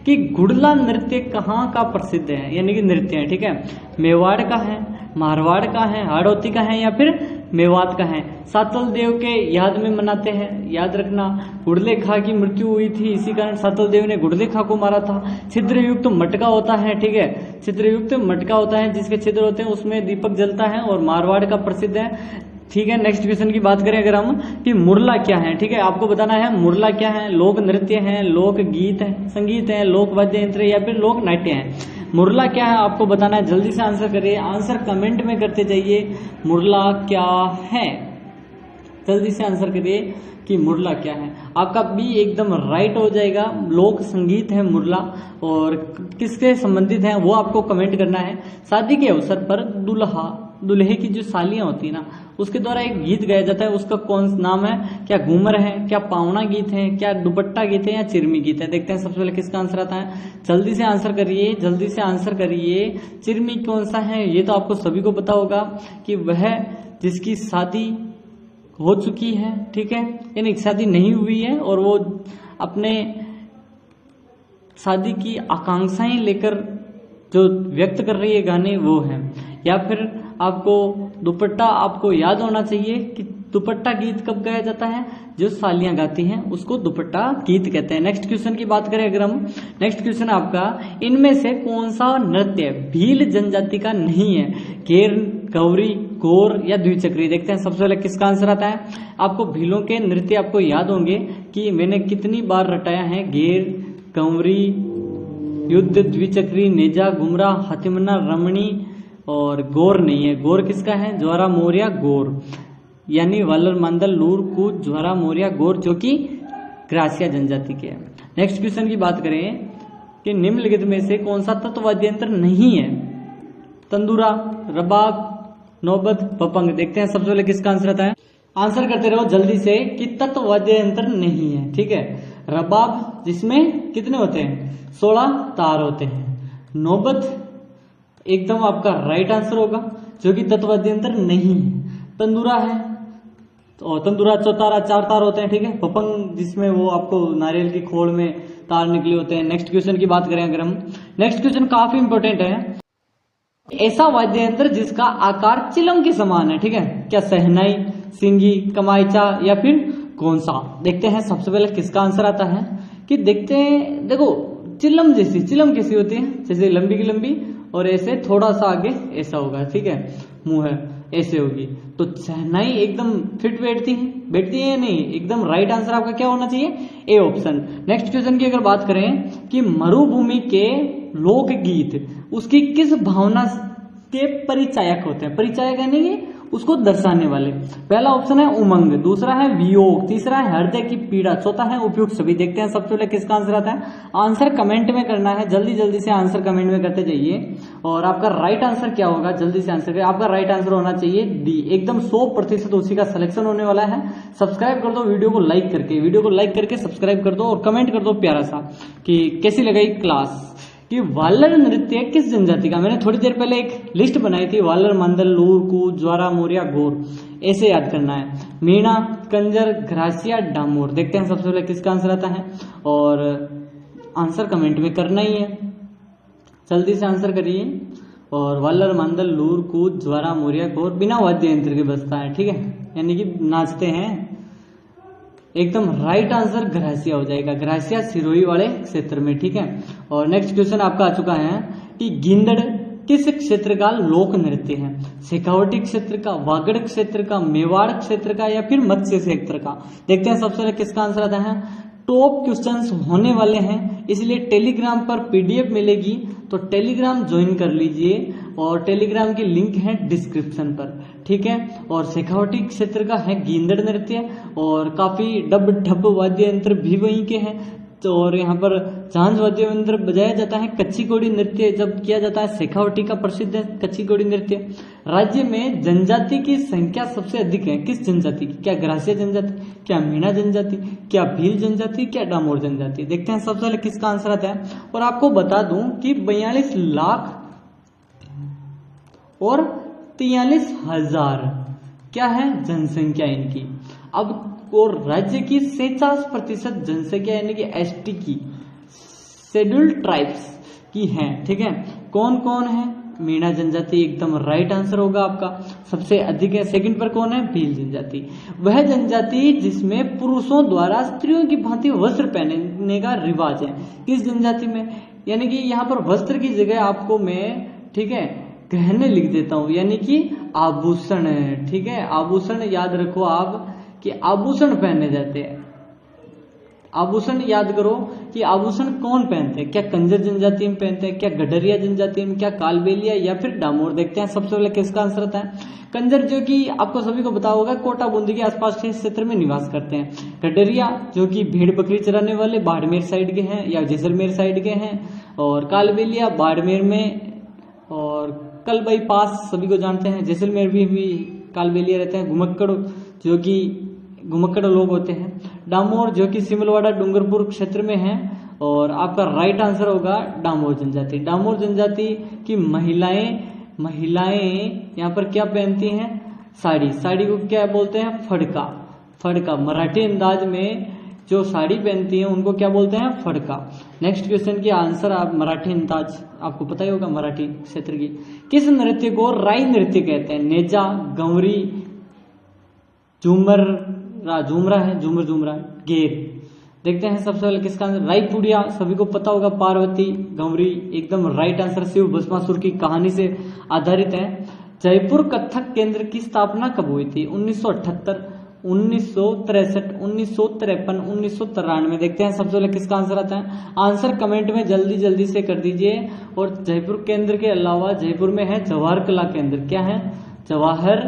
कि घुड़ला नृत्य कहाँ का प्रसिद्ध है, यानी कि नृत्य है। ठीक है, मेवाड़ का है, मारवाड़ का है, हाड़ौती का है या फिर मेवात का है। सातल देव के याद में मनाते हैं, याद रखना। गुड़ले खा की मृत्यु हुई थी, इसी कारण सातल देव ने गुड़ले खा को मारा था। छिद्र युक्त मटका होता है। ठीक है, छिद्र युक्त मटका होता है, जिसके छिद्र होते हैं उसमें दीपक जलता है, और मारवाड़ का प्रसिद्ध है ठीक है, नेक्स्ट क्वेश्चन की बात करें अगर हम कि मुरला क्या है। ठीक है, आपको बताना है मुरला क्या है। लोक नृत्य है, लोक गीत है, संगीत है, लोक वाद्य यंत्र या फिर लोक नाट्य है। मुरला क्या है आपको बताना है, जल्दी से आंसर करिए, आंसर कमेंट में करते जाइए। मुरला क्या है, जल्दी से आंसर करिए कि मुरला क्या है। आपका बी एकदम राइट हो जाएगा, लोक संगीत है मुरला। और किसके संबंधित है वो आपको कमेंट करना है। शादी के अवसर पर दुल्हे की जो सालियां होती है ना, उसके द्वारा एक गीत गाया जाता है, उसका कौन सा नाम है? क्या घूमर है, क्या पावना गीत है, क्या दुपट्टा गीत है या चिरमी गीत है? देखते हैं सबसे पहले किसका आंसर आता है। जल्दी से आंसर करिए, जल्दी से आंसर करिए। चिरमी कौन सा है ये तो आपको सभी को पता होगा कि वह जिसकी शादी हो चुकी है, ठीक है, यानी शादी नहीं हुई है और वो अपने शादी की आकांक्षाएं लेकर जो व्यक्त कर रही है गाने वो है। या फिर आपको दुपट्टा आपको याद होना चाहिए कि दुपट्टा गीत कब गाया जाता है, जो सालियां गाती हैं उसको दुपट्टा गीत कहते हैं। नेक्स्ट क्वेश्चन की बात करें अगर हम, नेक्स्ट क्वेश्चन आपका, इनमें से कौन सा नृत्य भील जनजाति का नहीं है? घेर, गौरी, गौर या द्विचक्री? देखते हैं सबसे पहले किसका आंसर आता है। आपको भीलों के नृत्य आपको याद होंगे कि मैंने कितनी बार रटाया है। घेर, गौरी, युद्ध, द्विचक्री, नेजा, गुमरा, हतिमना, रमणी और गौर नहीं है। गौर किसका है? ज्वारा मोरिया गौर, यानी वल्लर मंदल लूर कूच ज्वारा मोरिया गौर, जो कि ग्रासिया जनजाति के हैं। नेक्स्ट क्वेश्चन की बात करें कि निम्नलिखित में से कौन सा तत्ववाद्य यंत्र नहीं है? तंदूरा, रबाब, नौबत, पपंग। देखते हैं सबसे पहले किसका आंसर आता है। आंसर करते रहो जल्दी से कि तत्ववाद्य यंत्र नहीं है। ठीक है, रबाब जिसमें कितने होते हैं? 16 तार होते हैं। नौबत एकदम आपका राइट आंसर होगा, जो कि तत्ववाद्य यंत्र नहीं है। तंदूरा है तो तंदूरा चौतारा 4 तार होते हैं। ठीक है, पपंग जिसमें वो आपको नारियल की खोल में तार निकले होते हैं। नेक्स्ट क्वेश्चन की बात करें अगर हम, नेक्स्ट क्वेश्चन काफी इंपॉर्टेंट है। ऐसा वाद्य यंत्र जिसका आकार चिलम के समान है। ठीक है, क्या शहनाई, सिंगी, कमाइचा या फिर कौन सा? देखते हैं सबसे पहले किसका आंसर आता है कि देखते हैं। देखो चिलम जैसी, चिलम कैसी होती है? जैसे लंबी की लंबी और ऐसे थोड़ा सा आगे ऐसा होगा। ठीक है, मुंह है ऐसे होगी। तो शहनाई एकदम फिट बैठती है या नहीं? एकदम राइट आंसर आपका क्या होना चाहिए? A option. नेक्स्ट क्वेश्चन की अगर बात करें कि मरुभूमि के लोकगीत उसकी किस भावना के परिचायक होते हैं? परिचायक यानी कि उसको दर्शाने वाले। पहला ऑप्शन है उमंग, दूसरा है वियोग, तीसरा है हृदय की पीड़ा, चौथा है उपयुक्त सभी। देखते हैं सबसे पहले किसका आंसर आता है। आंसर कमेंट में करना है, जल्दी जल्दी से आंसर कमेंट में करते जाइए। और आपका राइट आंसर क्या होगा जल्दी से आंसर करिए। आपका राइट आंसर होना चाहिए डी, एकदम 100% उसी का सिलेक्शन होने वाला है। सब्सक्राइब कर दो वीडियो को लाइक करके सब्सक्राइब कर दो और कमेंट कर दो प्यारा सा कि कैसी लगी क्लास। कि वालर नृत्य किस जनजाति का? मैंने थोड़ी देर पहले एक लिस्ट बनाई थी, वालर, मंदल, लूर, कूच, ज्वारा, मोरिया, गौर, ऐसे याद करना है। मीणा, कंजर, ग्रासिया, डामोर। देखते हैं सबसे पहले किसका आंसर आता है और आंसर कमेंट में करना ही है, जल्दी से आंसर करिए। और वालर, मंदल, लूर, कूच, ज्वारा, मोरिया, गौर बिना वाद्य यंत्र के बजता है। ठीक है, यानी कि नाचते हैं। एकदम राइट आंसर ग्रासिया हो जाएगा, ग्रासिया सिरोही वाले क्षेत्र में। ठीक है, और नेक्स्ट क्वेश्चन आपका आ चुका है कि गिंदड़ किस क्षेत्र का लोक नृत्य है? शेखावटी क्षेत्र का, वागड़ क्षेत्र का, मेवाड़ क्षेत्र का या फिर मत्स्य क्षेत्र का? देखते हैं सबसे पहले किसका आंसर आता है। टॉप क्वेश्चंस होने वाले हैं, इसलिए टेलीग्राम पर पीडीएफ मिलेगी, तो टेलीग्राम ज्वाइन कर लीजिए और टेलीग्राम की लिंक है डिस्क्रिप्शन पर। ठीक है, और शेखावटी क्षेत्र का है गिंदड़ नृत्य और काफी डब ढब वाद्य यंत्र भी वहीं के हैं। तो और यहाँ पर झांझ वाद्य यंत्र बजाया जाता है। कच्ची घोड़ी नृत्य जब किया जाता है, शेखावटी का प्रसिद्ध है कच्ची घोड़ी नृत्य। राज्य में जनजाति की संख्या सबसे अधिक है, किस जनजाति की? क्या ग्रासिया जनजाति, क्या मीणा जनजाति, क्या भील जनजाति, क्या डामोर जनजाति? देखते हैं सबसे पहले किसका आंसर आता है। और आपको बता दूं कि 42 लाख और 43,000 क्या है जनसंख्या इनकी। अब और राज्य की 46% जनसंख्या यानी कि एसटी की, शेड्यूल्ड ट्राइब्स की है। ठीक है, कौन कौन है? मीणा जनजाति एकदम राइट आंसर होगा आपका, सबसे अधिक है। सेकंड पर कौन है? भील जनजाति, वह जनजाति जिसमें पुरुषों द्वारा स्त्रियों की भांति वस्त्र पहनने का रिवाज है। किस जनजाति में? यानी कि यहाँ पर वस्त्र की जगह आपको मैं, ठीक है, गहने लिख देता हूं, यानी कि आभूषण है। ठीक है, आभूषण याद रखो आप कि आभूषण पहने जाते हैं। आभूषण याद करो कि आभूषण कौन पहनते हैं, क्या कंजर जनजाति में पहनते हैं, क्या गडरिया जनजाति में, क्या कालबेलिया या फिर डामोर। देखते हैं सबसे पहले किसका आंसर आता है। कंजर जो कि आपको सभी को पता होगा कोटा बूंदी के आसपास के क्षेत्र में निवास करते हैं। गडरिया जो कि भेड़ बकरी चराने वाले बाड़मेर साइड के हैं या जैसलमेर साइड के हैं। और कालबेलिया बाड़मेर में और कलबई पास सभी को जानते हैं, जैसलमेर भी कालबेलिया रहते हैं। घुमक्कड़ जो कि घुमक्कड़ लोग होते हैं। डामोर जो कि सिमलवाड़ा डूंगरपुर क्षेत्र में है। और आपका राइट आंसर होगा डामोर जनजाति। डामोर जनजाति की महिलाएं यहाँ पर क्या पहनती हैं, साड़ी। साड़ी को क्या बोलते हैं, फड़का। फड़का मराठी अंदाज में जो साड़ी पहनती हैं उनको क्या बोलते हैं, फड़का। नेक्स्ट क्वेश्चन की आंसर आप मराठी अंदाज आपको पता ही होगा मराठी क्षेत्र की। किस नृत्य को राई नृत्य कहते हैं। नेजा, गंवरी, झूमरा है, झूमरा, गेर। देखते हैं सबसे पहले किसका आंसर। रायपुड़िया सभी को पता होगा, पार्वती, गंवरी एकदम राइट आंसर। शिव भस्मासुर की कहानी से आधारित है। जयपुर कथक केंद्र की स्थापना कब हुई थी। 1978, 1963, 1953, 1993। देखते हैं सबसे पहले किसका आंसर आता है। आंसर कमेंट में जल्दी से कर दीजिए। और जयपुर केंद्र के अलावा जयपुर में है जवाहर कला केंद्र। क्या है, जवाहर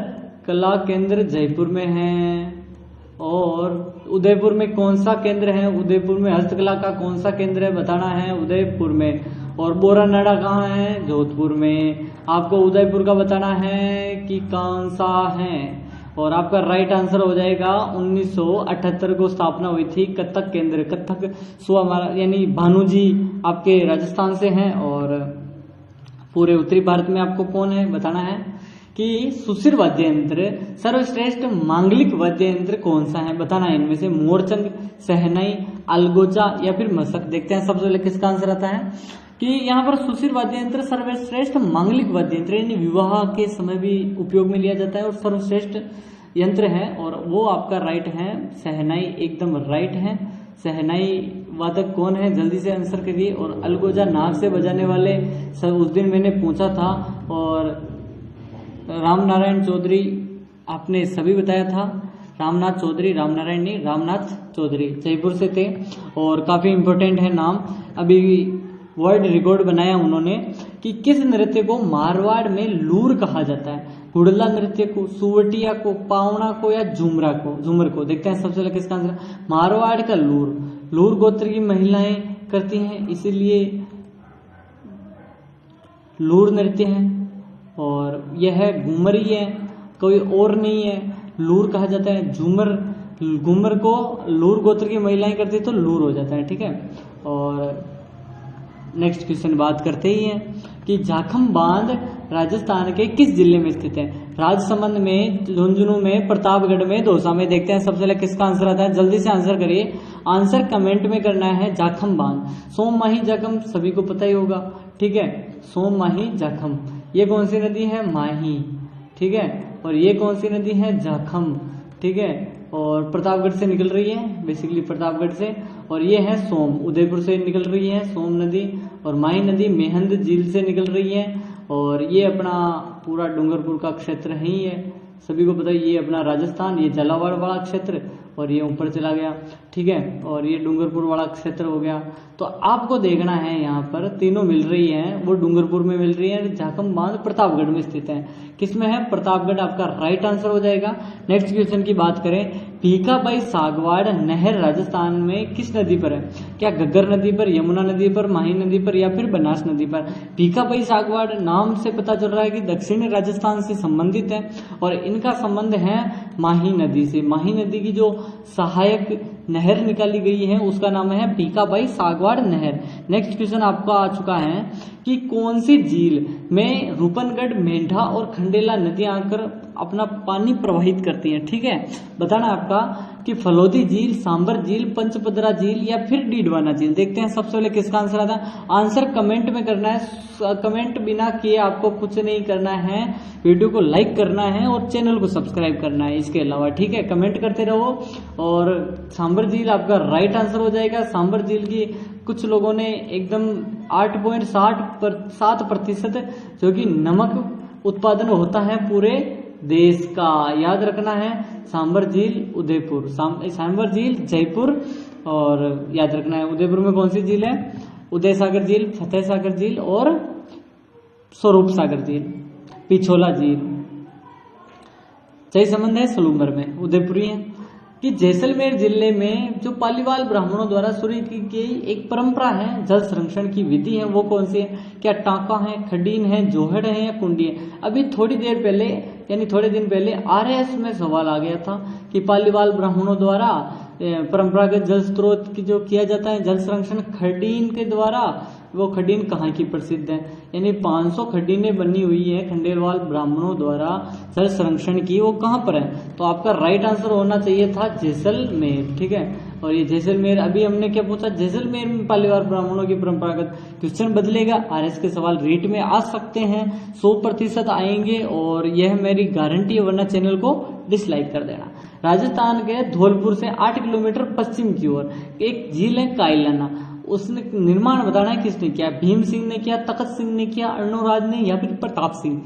कला केंद्र जयपुर में है। और उदयपुर में कौन सा केंद्र है, उदयपुर में हस्तकला का कौन सा केंद्र है बताना है, उदयपुर में। और बोरानाडा कहाँ है, जोधपुर में। आपको उदयपुर का बताना है कि कौन सा है। और आपका राइट आंसर हो जाएगा 1978 को स्थापना हुई थी कथक केंद्र। कथक यानी भानु जी आपके राजस्थान से हैं। और पूरे उत्तरी भारत में आपको कौन है बताना है कि सुशिर वाद्य यंत्र सर्वश्रेष्ठ मांगलिक वाद्य यंत्र कौन सा है बताना है। इनमें से मोरचंग, सहनाई, अलगोजा या फिर मशक। देखते हैं सबसे पहले किसका आंसर आता है कि यहाँ पर सुशिर वाद्य यंत्र सर्वश्रेष्ठ मांगलिक वाद्य यंत्र यानी विवाह के समय भी उपयोग में लिया जाता है और सर्वश्रेष्ठ यंत्र है। और वो आपका राइट है सहनाई, एकदम राइट है। सहनाई वादक कौन है जल्दी से आंसर करिए। और अलगोजा नाग से बजाने वाले सब उस दिन मैंने पूछा था और राम नारायण चौधरी आपने सभी बताया था। रामनाथ चौधरी, रामनारायण नहीं, रामनाथ चौधरी जयपुर से थे। और काफी इंपॉर्टेंट है नाम। अभी वर्ल्ड रिकॉर्ड बनाया उन्होंने कि किस नृत्य को मारवाड़ में लूर कहा जाता है। हुड़ला नृत्य को, सुवटिया को, पावना को या झूमर को। देखते हैं सबसे पहले किसका आंसर। मारवाड़ का लूर गोत्र की महिलाएं करती हैं, इसीलिए लूर नृत्य है। और यह घूमरी है, कोई और नहीं है। लूर कहा जाता है। घूमर को लूर गोत्र की महिलाएं करती है तो लूर हो जाता है। ठीक है। और नेक्स्ट क्वेश्चन बात करते ही हैं कि जाखम बांध राजस्थान के किस जिले में स्थित है। राजसमंद में, झुंझुनू में, प्रतापगढ़ में, दौसा में। देखते हैं सबसे पहले किसका आंसर आता है। जल्दी से आंसर करिए। आंसर कमेंट में करना है। जाखम बांध, सोममाही जाखम सभी को पता ही होगा। ठीक है, सोममाही जाखम। ये कौन सी नदी है, माही। ठीक है। और ये कौन सी नदी है, जाखम। ठीक है। और प्रतापगढ़ से निकल रही है, बेसिकली प्रतापगढ़ से। और ये है सोम, उदयपुर से निकल रही है सोम नदी। और माही नदी मेहंद झील से निकल रही है। और ये अपना पूरा डूंगरपुर का क्षेत्र ही है, सभी को पता है। ये अपना राजस्थान, ये झालावाड़ वाला क्षेत्र और ये ऊपर चला गया। ठीक है। और ये डूंगरपुर वाला क्षेत्र हो गया। तो आपको देखना है यहाँ पर तीनों मिल रही हैं, वो डूंगरपुर में मिल रही है। जाखम बांध प्रतापगढ़ में स्थित है। किसमें है, प्रतापगढ़ आपका राइट आंसर हो जाएगा। नेक्स्ट क्वेश्चन की बात करें। भीखाबाई सागवाड़ नहर राजस्थान में किस नदी पर है। क्या घग्गर नदी पर, यमुना नदी पर, माही नदी पर या फिर बनास नदी पर। भीखाबाई सागवाड़ नाम से पता चल रहा है कि दक्षिणी राजस्थान से संबंधित है और इनका संबंध है माही नदी से। माही नदी की जो सहायक नहर निकाली गई है उसका नाम है भीखाबाई सागवाड़ नहर। नेक्स्ट क्वेश्चन आपका आ चुका है कि कौन सी झील में रूपनगढ़, मेंढा और खंडेला नदियां आकर अपना पानी प्रवाहित करती हैं। ठीक है। बताना आपका कि फलोदी झील, सांबर झील, पंचपदरा झील या फिर डीडवाना झील। देखते हैं सबसे पहले किसका आंसर आता है। आंसर कमेंट में करना है। कमेंट बिना किए आपको कुछ नहीं करना है। वीडियो को लाइक करना है और चैनल को सब्सक्राइब करना है इसके अलावा। ठीक है। कमेंट करते रहो। और सांबर झील आपका राइट आंसर हो जाएगा। सांबर झील की कुछ लोगों ने एकदम 8.7% जो कि नमक उत्पादन होता है पूरे देश का। याद रखना है, सांबर झील उदयपुर, सांबर झील जयपुर, और याद रखना है उदयपुर में कौन सी झील है, उदय सागर झील, फतेह सागर झील और स्वरूप सागर झील, पिछोला झील। सही संबंध है सलूमर में, उदयपुरी है। कि जैसलमेर जिले में जो पालीवाल ब्राह्मणों द्वारा शुरू की गई एक परंपरा है, जल संरक्षण की विधि है, वो कौन सी है? क्या टांका है, खडीन है, जोहड़ है या कुंडी है? अभी थोड़ी देर पहले यानी थोड़े दिन पहले आरएएस में सवाल आ गया था कि पालीवाल ब्राह्मणों द्वारा परंपरागत जल स्रोत की जो किया जाता है जल संरक्षण खडीन के द्वारा, वो खडीन कहाँ की प्रसिद्ध है? यानी 500 खडीनें बनी हुई है खंडेलवाल ब्राह्मणों द्वारा जल संरक्षण की, वो कहाँ पर है? तो आपका राइट आंसर होना चाहिए था जैसलमेर। ठीक है, और ये जैसलमेर, अभी हमने क्या पूछा, जैसलमेर में पालीवाल ब्राह्मणों की परंपरागत। क्वेश्चन बदलेगा, आरएस के सवाल रीट में आ सकते हैं, 100% आएंगे, और यह मेरी गारंटी है, वरना चैनल को डिसलाइक कर देना। राजस्थान के धौलपुर से 8 किलोमीटर पश्चिम की ओर एक झील है कायलाना, उसने निर्माण बताना है किसने किया? भीम सिंह ने किया, तखत सिंह ने किया, अर्णोराज ने, या फिर प्रताप सिंह?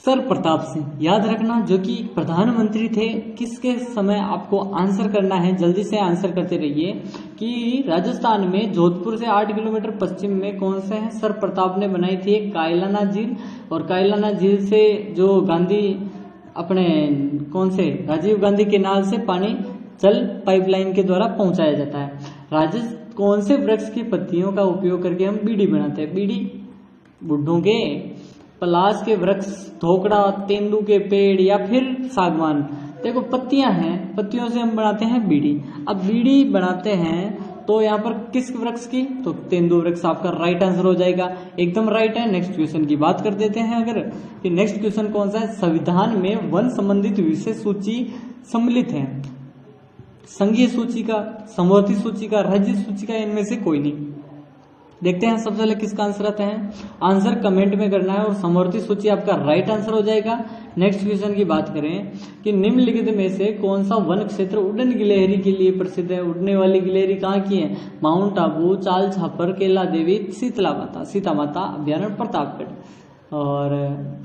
सर प्रताप सिंह। याद रखना, जो कि प्रधानमंत्री थे, किसके समय आपको आंसर करना है, जल्दी से आंसर करते रहिए कि राजस्थान में जोधपुर से 8 किलोमीटर पश्चिम में कौन से हैं? सर प्रताप ने बनाई थी एक कायलाना झील, और कायलाना झील से जो गांधी अपने कौन से राजीव गांधी केनाल से पानी जल पाइपलाइन के द्वारा पहुंचाया जाता है। राजस्थान कौन से वृक्ष की पत्तियों का उपयोग करके हम बीड़ी बनाते हैं? बीड़ी बुड्ढों के, पलाश के वृक्ष, धोकड़ा, तेंदू के पेड़, या फिर सागवान। देखो पत्तियां हैं, पत्तियों से हम बनाते हैं बीड़ी। अब बीड़ी बनाते हैं तो यहाँ पर किस वृक्ष की? तो तेंदू वृक्ष आपका राइट आंसर हो जाएगा, एकदम राइट है। नेक्स्ट क्वेश्चन की बात कर देते हैं अगर, कि नेक्स्ट क्वेश्चन कौन सा है? संविधान में वन संबंधित विषय सूची सम्मिलित है, संघीय सूची का, समवर्ती सूची का, राज्य सूची का, इनमें से कोई नहीं। देखते हैं सबसे पहले किसका आंसर आता है। आंसर कमेंट में करना है, और समवर्ती सूची आपका राइट आंसर हो जाएगा। नेक्स्ट क्वेश्चन की बात करें कि निम्नलिखित में से कौन सा वन क्षेत्र उड़न गिलहरी के लिए प्रसिद्ध है? उड़ने वाली गिलहरी कहाँ की है? माउंट आबू, चाल छापर, कैला देवी, शीतला माता, सीता माता अभ्यारण्य प्रतापगढ़, और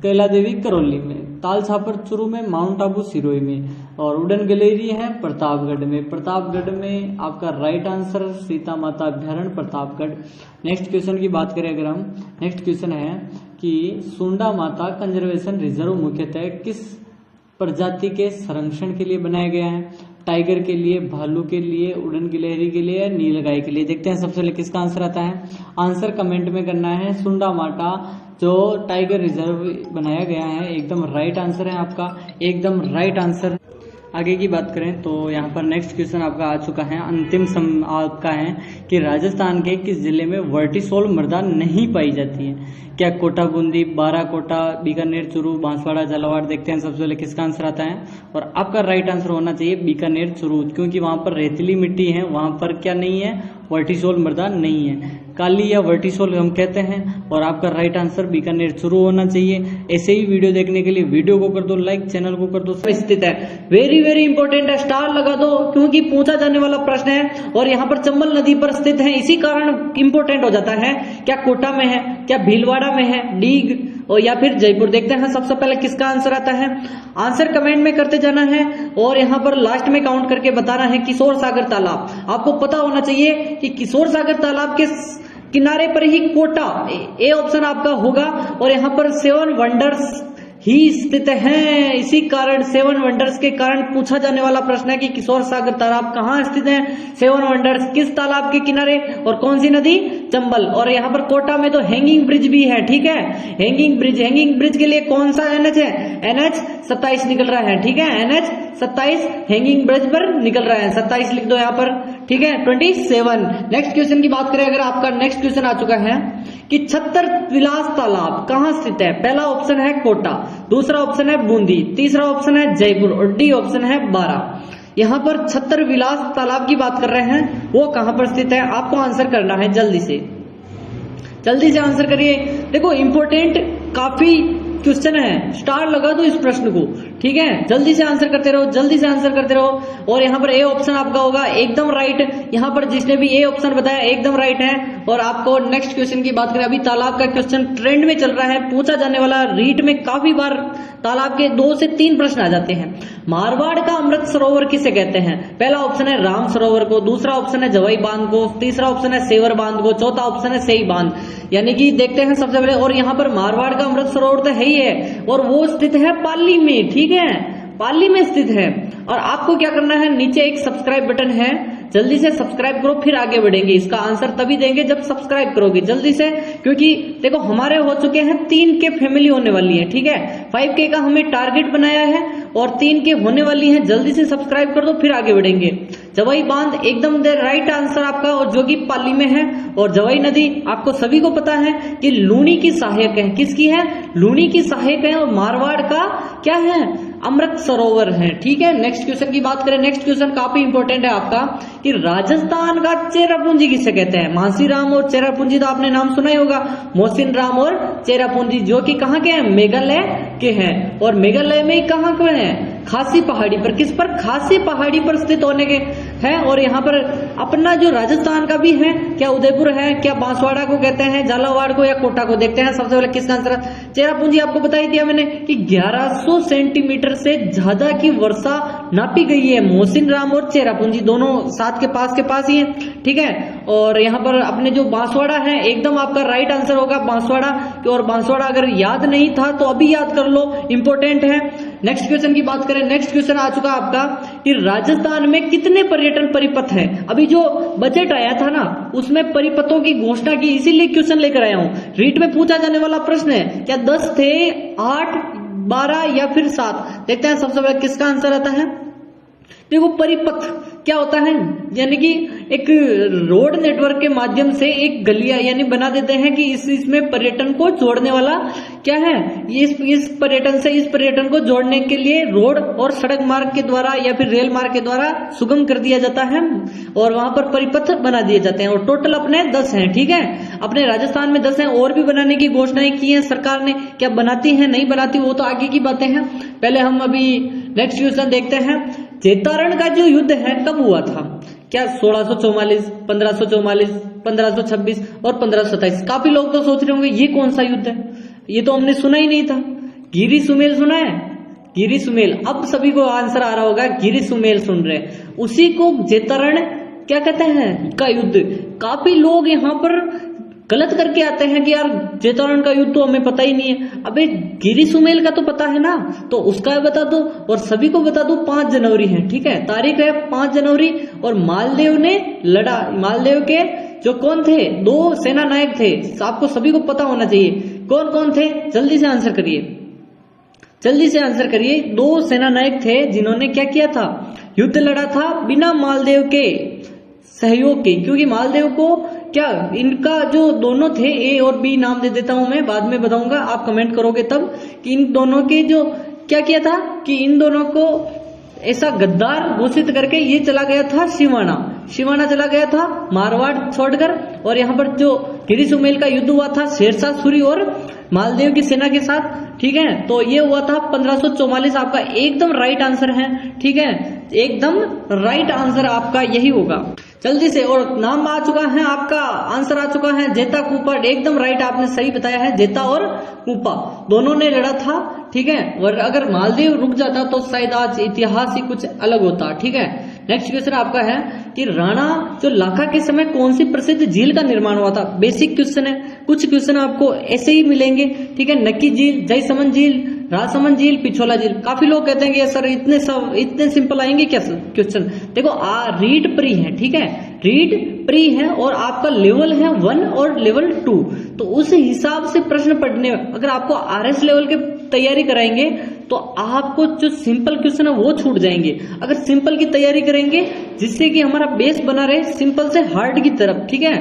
कैला देवी करौली में, ताल छापर चुरू में, माउंट आबू सिरोही में, और उड़न गिलहरी है प्रतापगढ़ में। प्रतापगढ़ में आपका राइट आंसर सीता माता अभ्यारण्य प्रतापगढ़। नेक्स्ट क्वेश्चन की बात करें अगर हम, नेक्स्ट क्वेश्चन है कि सुंडा माता कंजर्वेशन रिजर्व मुख्यतः किस प्रजाति के संरक्षण के लिए बनाया गया है? टाइगर के लिए, भालू के लिए, उड़न गिलहरी के लिए, नीलगाय के लिए? देखते हैं सबसे पहले किसका आंसर आता है। आंसर कमेंट में करना है। सुंडा माता जो टाइगर रिजर्व बनाया गया है, एकदम राइट आंसर है आपका, एकदम राइट आंसर। आगे की बात करें तो यहाँ पर नेक्स्ट क्वेश्चन आपका आ चुका है, अंतिम आपका है कि राजस्थान के किस जिले में वर्टिसोल मृदा नहीं पाई जाती है? क्या कोटा, बूंदी, बाराकोटा, बीकानेर, चूरू, बांसवाड़ा, झालावाड़? देखते हैं सबसे पहले किसका आंसर आता है, और आपका राइट आंसर होना चाहिए बीकानेर, चूरू, क्योंकि वहां पर रेतीली मिट्टी है, वहां पर क्या नहीं है? वर्टिसोल मृदा नहीं है, काली या वर्टिसोल हम कहते हैं। और आपका राइट आंसर बीकानेर, चूरू होना चाहिए। ऐसे ही वीडियो देखने के लिए वीडियो को कर दो लाइक, चैनल को कर दो स्थित है, वेरी वेरी इंपॉर्टेंट है, स्टार लगा दो, क्योंकि पूछा जाने वाला प्रश्न है, और यहाँ पर चंबल नदी पर स्थित है, इसी कारण इंपॉर्टेंट हो जाता है। क्या कोटा में है, क्या भीलवाड़ा में है, डीग, और या फिर जयपुर? देखते हैं सबसे पहले किसका आंसर आता है। आंसर कमेंट में करते जाना है, और यहाँ पर लास्ट में काउंट करके बताना है। किशोर सागर तालाब, आपको पता होना चाहिए कि किशोर सागर तालाब के किनारे पर ही कोटा, ए ऑप्शन आपका होगा, और यहाँ पर 7 वंडर्स ही स्थित हैं। इसी कारण 7 वंडर्स के कारण पूछा जाने वाला प्रश्न है कि किशोर सागर तालाब कहाँ स्थित है? 7 वंडर्स किस तालाब के किनारे, और कौन सी नदी? चंबल। और यहाँ पर कोटा में तो हैंगिंग ब्रिज भी है, ठीक है, हैंगिंग ब्रिज के लिए कौन सा NH है? NH 27 निकल रहा है, ठीक है, NH 27 हैंगिंग ब्रिज पर निकल रहा है, 27 लिख दो यहाँ पर, ठीक है, 27। नेक्स्ट क्वेश्चन की बात करें अगर, आपका नेक्स्ट क्वेश्चन आ चुका है कि छत्तर विलास तालाब कहाँ स्थित है? पहला ऑप्शन है कोटा, दूसरा ऑप्शन है बूंदी, तीसरा ऑप्शन है जयपुर, और डी ऑप्शन है बारा। यहाँ पर छत्तर विलास तालाब की बात कर रहे हैं, वो कहाँ पर स्थित है? आपको आंसर करना है, जल्दी से आंसर करिए। देखो इंपॉर्टेंट काफी क्वेश्चन है, स्टार लगा दो इस प्रश्न को, ठीक है, जल्दी से आंसर करते रहो, और यहाँ पर ए ऑप्शन आपका होगा एकदम राइट। यहाँ पर जिसने भी ए ऑप्शन बताया एकदम राइट है, और आपको नेक्स्ट क्वेश्चन की बात करें, अभी तालाब का क्वेश्चन ट्रेंड में चल रहा है, पूछा जाने वाला, रीट में काफी बार तालाब के 2 से 3 प्रश्न आ जाते हैं। मारवाड़ का अमृत सरोवर किसे कहते हैं? पहला ऑप्शन है राम सरोवर को, दूसरा ऑप्शन है जवाई बांध को, तीसरा ऑप्शन है सेवर बांध को, चौथा ऑप्शन है सेई बांध। यानी कि देखते हैं सबसे पहले, और यहाँ पर मारवाड़ का अमृत सरोवर तो है ही है और वो स्थित है पाली में, ठीक है, पाली में स्थित है। और आपको क्या करना है, नीचे एक सब्सक्राइब बटन है, जल्दी से सब्सक्राइब करो, फिर आगे बढ़ेंगे। इसका आंसर तभी देंगे जब सब्सक्राइब करोगे जल्दी से, क्योंकि देखो हमारे हो चुके हैं 3K फैमिली होने वाली है, ठीक है, 5K का हमें टारगेट बनाया है और 3K होने वाली है। जल्दी से सब्सक्राइब कर दो, फिर आगे बढ़ेंगे। जवाई बांध एकदम राइट आंसर आपका, और जो कि पाली में है। और जवाई नदी आपको सभी को पता है कि लूनी की सहायक है, किसकी है? लूनी की सहायक है, और मारवाड़ का क्या है? अमृत सरोवर है, ठीक है। नेक्स्ट क्वेश्चन की बात करें, नेक्स्ट क्वेश्चन काफी इंपॉर्टेंट है आपका, कि राजस्थान का चेरापूंजी किसे कहते हैं? मासीराम और चेरापूंजी तो आपने नाम सुना ही होगा, मोहसिन राम और चेरापूंजी, जो कि कहाँ के हैं? मेघालय के हैं। और मेघालय में कहाँ के हैं? खासी पहाड़ी पर। किस पर? खासी पहाड़ी पर स्थित होने के है। और यहाँ पर अपना जो राजस्थान का भी है, क्या उदयपुर है, क्या बांसवाड़ा को कहते हैं, झालावाड़ को, या कोटा को? देखते हैं सबसे पहले किसका आंसर है। चेरापूंजी आपको बता ही दिया मैंने कि 1100 सेंटीमीटर से ज्यादा की वर्षा नापी गई है। मोहसिन राम और चेरापूंजी दोनों साथ के पास ही है, ठीक है। और यहाँ पर अपने जो बांसवाड़ा है, एकदम आपका राइट आंसर होगा बांसवाड़ा। और बांसवाड़ा अगर याद नहीं था तो अभी याद कर लो, इंपॉर्टेंट है। नेक्स्ट क्वेश्चन की बात करें, नेक्स्ट क्वेश्चन आ चुका आपका कि राजस्थान में कितने पर्यटन परिपथ हैं? अभी जो बजट आया था ना, उसमें परिपथों की घोषणा की, इसीलिए क्वेश्चन लेकर आया हूं। रीट में पूछा जाने वाला प्रश्न है, क्या 10 थे, 8, 12 या फिर 7? देखते हैं सबसे पहले किसका आंसर आता है। देखो परिपथ क्या होता है, यानी कि एक रोड नेटवर्क के माध्यम से एक गलियां यानी बना देते हैं कि इसमें पर्यटन को जोड़ने वाला क्या है, इस पर्यटन से इस पर्यटन को जोड़ने के लिए रोड और सड़क मार्ग के द्वारा या फिर रेल मार्ग के द्वारा सुगम कर दिया जाता है और वहां पर परिपथ बना दिए जाते हैं। और टोटल अपने 10 हैं, ठीक है, अपने राजस्थान में 10 हैं। और भी बनाने की घोषणाएं की है सरकार ने, क्या बनाती है नहीं बनाती वो तो आगे की बातें हैं। पहले हम अभी नेक्स्ट क्वेश्चन देखते हैं। चेतारण का जो युद्ध है कब हुआ था? क्या 1644, 1544, 1526 और 1527? काफी लोग तो सोच रहे होंगे ये कौन सा युद्ध है, ये तो हमने सुना ही नहीं था। गिरी सुमेल सुना है? गिरी सुमेल, अब सभी को आंसर आ रहा होगा, गिरी सुमेल सुन रहे, उसी को चेतारण क्या कहते हैं का युद्ध। काफी लोग यहाँ पर गलत करके आते हैं कि यार चेतारण का युद्ध तो हमें पता ही नहीं है। अबे गिरी सुमेल का तो पता है ना, तो उसका बता दो। और सभी को बता दो 5 जनवरी है, ठीक है, तारीख है 5 जनवरी। और मालदेव ने लड़ा, मालदेव के जो कौन थे, 2 सेना नायक थे, आपको सभी को पता होना चाहिए कौन कौन थे। जल्दी से आंसर करिए, जल्दी से आंसर करिए। 2 सेना नायक थे जिन्होंने क्या किया था, युद्ध लड़ा था बिना मालदेव के सहयोग के, क्योंकि मालदेव को क्या, इनका जो दोनों थे, ए और बी नाम दे देता हूं मैं, बाद में बताऊंगा, आप कमेंट करोगे तब, कि इन दोनों के जो क्या किया था कि इन दोनों को ऐसा गद्दार घोषित करके ये चला गया था शिवाना चला गया था मारवाड़ छोड़कर। और यहाँ पर जो गिरी सुमेल का युद्ध हुआ था शेरशाह सूरी और मालदेव की सेना के साथ, ठीक है, तो ये हुआ था 1544। आपका एकदम राइट आंसर है, ठीक है, एकदम राइट आंसर आपका यही होगा। जल्दी से, और नाम आ चुका है आपका, आंसर आ चुका है जेता कूपा, एकदम राइट आपने सही बताया है, जेता और कूपा दोनों ने लड़ा था, ठीक है। और अगर मालदीव रुक जाता तो शायद आज इतिहास ही कुछ अलग होता, ठीक है। नेक्स्ट क्वेश्चन आपका है कि राणा जो लाखा के समय कौन सी प्रसिद्ध झील का निर्माण हुआ था? बेसिक क्वेश्चन है, कुछ क्वेश्चन आपको ऐसे ही मिलेंगे, ठीक है। नक्की झील, जयसमंद झील, राजसमंद झील, पिछोला झील। काफी लोग कहते हैं कि सर इतने सिंपल आएंगे क्या क्वेश्चन? देखो रीड प्री है, ठीक है, रीड प्री है और आपका लेवल है 1 और लेवल 2, तो उस हिसाब से प्रश्न पढ़ने। अगर आपको RS लेवल के तैयारी कराएंगे तो आपको जो सिंपल क्वेश्चन है वो छूट जाएंगे। अगर सिंपल की तैयारी करेंगे जिससे कि हमारा बेस बना रहे सिंपल से हार्ड की तरफ, ठीक है,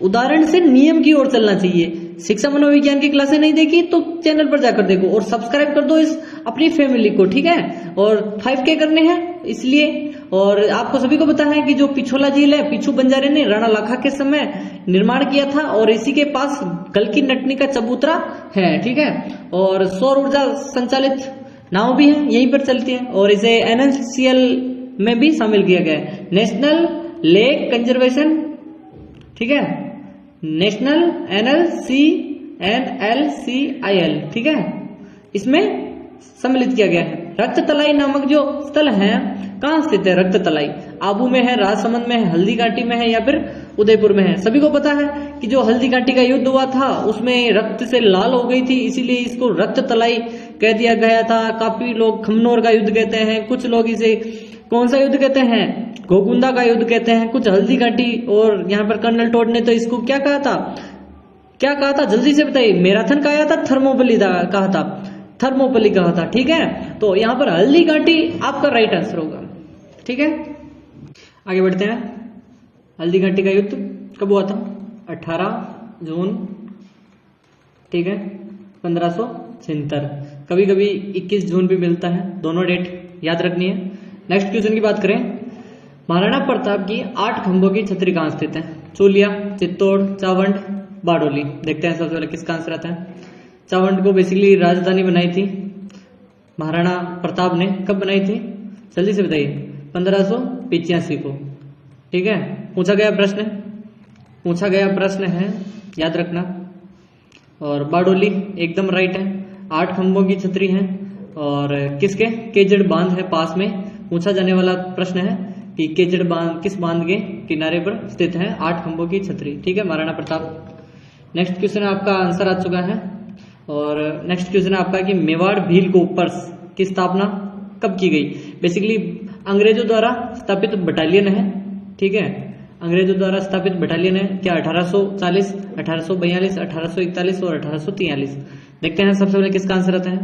उदाहरण से नियम की ओर चलना चाहिए। शिक्षा मनोविज्ञान की क्लासें नहीं देखी तो चैनल पर जाकर देखो और सब्सक्राइब कर दो इस अपनी फैमिली को, ठीक है। और 5K करने हैं इसलिए। और आपको सभी को पता है कि जो पिछोला झील है, पिछू बंजारे ने राणा लाखा के समय निर्माण किया था और इसी के पास कल्की नटनी का चबूतरा है, ठीक है। और सौर ऊर्जा संचालित नाव भी है, यहीं पर चलती है और इसे NaCl में भी शामिल किया गया है, नेशनल लेक कंजर्वेशन, ठीक है, नेशनल NLCNLCIL, ठीक है, इसमें सम्मिलित किया गया है। रक्त तलाई नामक जो स्थल है कहाँ स्थित है? रक्त तलाई आबू में है, राजसमंद में है, हल्दी घाटी में है या फिर उदयपुर में है। सभी को पता है कि जो हल्दी घाटी का युद्ध हुआ था उसमें रक्त से लाल हो गई थी, इसीलिए इसको रक्त तलाई कह दिया गया था। काफी लोग खमनोर का युद्ध कहते हैं, कुछ लोग इसे कौन सा युद्ध कहते हैं? गोकुंदा का युद्ध कहते हैं, कुछ हल्दी घाटी। और यहाँ पर कर्नल टोड ने तो इसको क्या कहा था? क्या कहा था? जल्दी से बताइए। मैराथन कहा था, थर्मोपली कहा था? थर्मोपली कहा था, ठीक है। तो यहाँ पर हल्दी घाटी आपका राइट आंसर होगा, ठीक है। आगे बढ़ते हैं। हल्दी घाटी का युद्ध कब हुआ था? 18 जून, ठीक है, 1576। कभी कभी 21 जून भी मिलता है, दोनों डेट याद रखनी है। नेक्स्ट क्वेश्चन की बात करें, महाराणा प्रताप की 8 खंभों की छतरी कहाँ स्थित है? चूलिया, चित्तौड़, चावंड, बारडोली। देखते हैं सबसे पहले किसका आंसर आता है। चावंड को बेसिकली राजधानी बनाई थी महाराणा प्रताप ने। कब बनाई थी? जल्दी से बताइए। 1585 को, ठीक है। पूछा गया प्रश्न है, याद रखना। और बारडोली एकदम राइट है। 8 खंभों की छतरी है और किसके? केजड़ बांध है पास में। पूछा जाने वाला प्रश्न है कि केजड़ बांध किस बांध के किनारे पर स्थित है? 8 खंभों की छतरी, ठीक है, महाराणा प्रताप। नेक्स्ट क्वेश्चन आपका आंसर आ चुका है। और नेक्स्ट क्वेश्चन आपका कि मेवाड़ भील कोपर्स की स्थापना कब की गई? बेसिकली अंग्रेजों द्वारा स्थापित बटालियन है, ठीक है, अंग्रेजों द्वारा स्थापित बटालियन है। क्या 1840, 1842, 1841 और 1843? देखते हैं सबसे पहले किसका आंसर आता है।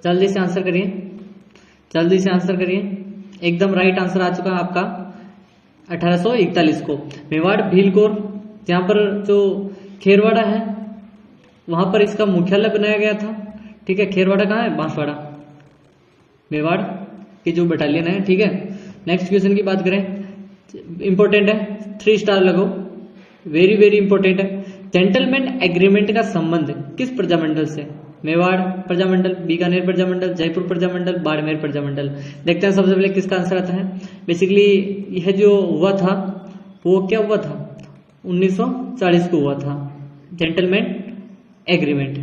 जल्दी से आंसर करिए, एकदम राइट आंसर आ चुका है आपका 1841 को। मेवाड़ भील कोर, जहां पर जो खेरवाड़ा है वहां पर इसका मुख्यालय बनाया गया था, ठीक है। खेरवाड़ा कहाँ है? बांसवाड़ा। मेवाड़ की जो बटालियन है, ठीक है। नेक्स्ट क्वेश्चन की बात करें, इंपॉर्टेंट है, 3 स्टार लगाओ, वेरी वेरी इंपॉर्टेंट है। जेंटलमैन एग्रीमेंट का संबंध किस प्रजामंडल से? मेवाड़ प्रजामंडल, बीकानेर प्रजामंडल, जयपुर प्रजामंडल, बाड़मेर प्रजामंडल। देखते हैं सबसे पहले किसका आंसर आता है। बेसिकली यह जो हुआ था वो क्या हुआ था? 1940 को हुआ था जेंटलमैन एग्रीमेंट,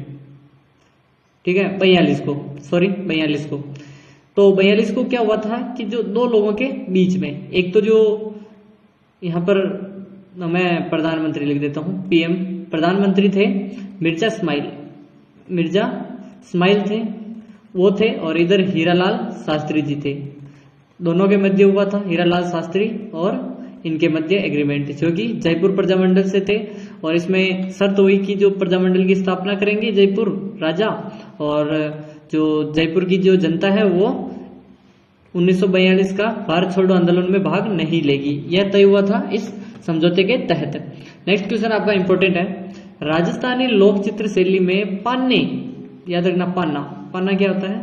ठीक है। 42 को। तो 42 को क्या हुआ था कि जो 2 लोगों के बीच में, एक तो जो यहाँ पर मैं प्रधानमंत्री लिख देता हूँ, PM प्रधानमंत्री थे मिर्जा स्माइल थे, वो थे। और इधर हीरालाल शास्त्री जी थे। दोनों के मध्य हुआ था, हीरालाल शास्त्री और इनके मध्य एग्रीमेंट, जो कि जयपुर प्रजामंडल से थे। और इसमें शर्त हुई कि जो प्रजामंडल की स्थापना करेंगे जयपुर राजा, और जो जयपुर की जो जनता है वो 1942 का भारत छोड़ो आंदोलन में भाग नहीं लेगी। यह तय हुआ था इस समझौते के तहत। नेक्स्ट क्वेश्चन आपका इंपॉर्टेंट है, राजस्थानी लोक चित्र शैली में पान्ने, याद रखना, पान्ना क्या होता है?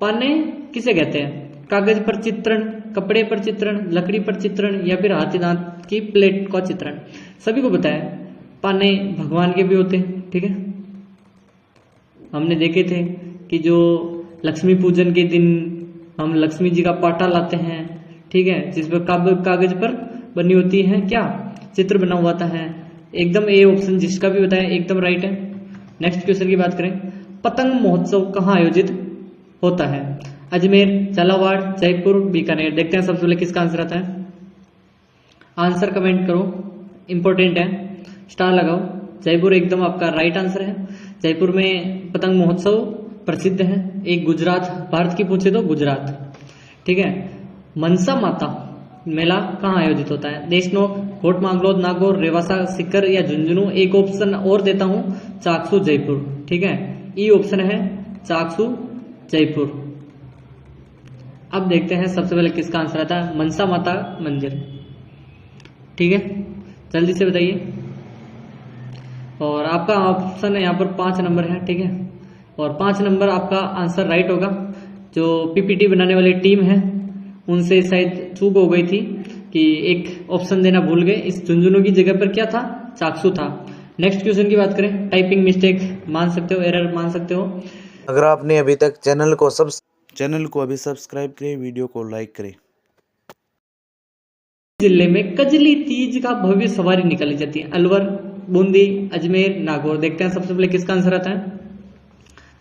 पान्ने किसे कहते हैं? कागज पर चित्रण, कपड़े पर चित्रण, लकड़ी पर चित्रण या फिर हाथी दांत की प्लेट का चित्रण। सभी को पता है पाने भगवान के भी होते हैं, ठीक है। हमने देखे थे कि जो लक्ष्मी पूजन के दिन हम लक्ष्मी जी का पाटा लाते हैं, ठीक है, जिस पर कागज पर बनी होती है क्या? चित्र बना हुआ है। एकदम ए ऑप्शन जिसका भी बताया एकदम राइट है। नेक्स्ट क्वेश्चन की बात करें, पतंग महोत्सव कहाँ आयोजित होता है? अजमेर, झालावाड़, जयपुर, बीकानेर। देखते हैं सबसे पहले किसका आंसर आता है। आंसर कमेंट करो, इंपॉर्टेंट है, स्टार लगाओ। जयपुर एकदम आपका राइट आंसर है। जयपुर में पतंग महोत्सव प्रसिद्ध है। एक गुजरात, भारत की पूछे तो गुजरात, ठीक है। मनसा माता मेला कहाँ आयोजित होता है? देशनोक, कोट मांगलोद, नागौर, रेवासा, सीकर या झुंझुनू। एक ऑप्शन और देता हूं, चाकसू जयपुर, ठीक है। ई ऑप्शन है चाकसू जयपुर। अब देखते हैं सबसे पहले किसका आंसर आता है। मनसा माता मंदिर, ठीक है, जल्दी से बताइए। और आपका ऑप्शन है यहाँ पर 5 नंबर है, ठीक है। और 5 नंबर आपका आंसर राइट होगा। जो पीपीटी बनाने वाली टीम है उनसे शायद चूक हो गई थी कि एक ऑप्शन देना भूल गए। इस झुंझुनू की जगह पर क्या था? चाकसू था। नेक्स्ट क्वेश्चन की बात करें, टाइपिंग मिस्टेक मान सकते हो, एरर मान सकते हो। अगर आपने अभी तक चैनल को अभी सब्सक्राइब करें, वीडियो को लाइक करें। जिले में कजली तीज का भव्य सवारी निकाली जाती है? अलवर, बूंदी, अजमेर, नागौर। देखते हैं सबसे पहले किसका आंसर आता है।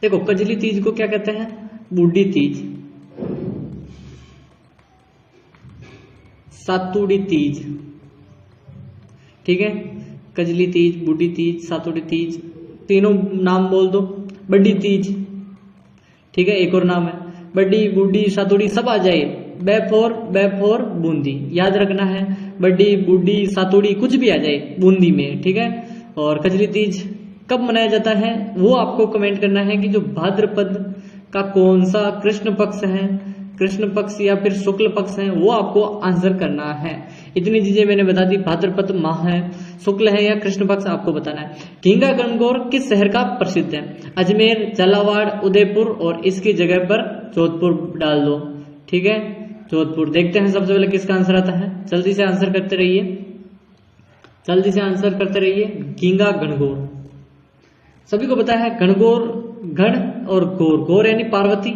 देखो कजली तीज को क्या कहते हैं? बूढ़ी तीज, सातुड़ी तीज, ठीक है। कजली तीज, बूढ़ी तीज, सातुड़ी तीज, तीनों नाम बोल दो। बड़ी तीज, ठीक है, एक और नाम है। बड़ी, बूढ़ी, सातुड़ी सब आ जाए। बेफोर बूंदी, याद रखना है। बड़ी, बूढ़ी, सातुड़ी कुछ भी आ जाए बूंदी में, ठीक है। और कजली तीज कब मनाया जाता है वो आपको कमेंट करना है कि जो भाद्रपद का कौन सा कृष्ण पक्ष है, कृष्ण पक्ष या फिर शुक्ल पक्ष है, वो आपको आंसर करना है। इतनी चीजें मैंने बता दी। भाद्रपद माह है, शुक्ल है या कृष्ण पक्ष आपको बताना है। घींगा गणगौर किस शहर का प्रसिद्ध है? अजमेर, झालावाड़, उदयपुर और इसकी जगह पर जोधपुर डाल दो, ठीक है, जोधपुर। देखते हैं सबसे पहले किसका आंसर आता है। जल्दी से आंसर करते रहिए, जल्दी से आंसर करते रहिए। घींगा गणगौर सभी को पता है। गणगौर, गण और गौर, गौर यानी पार्वती,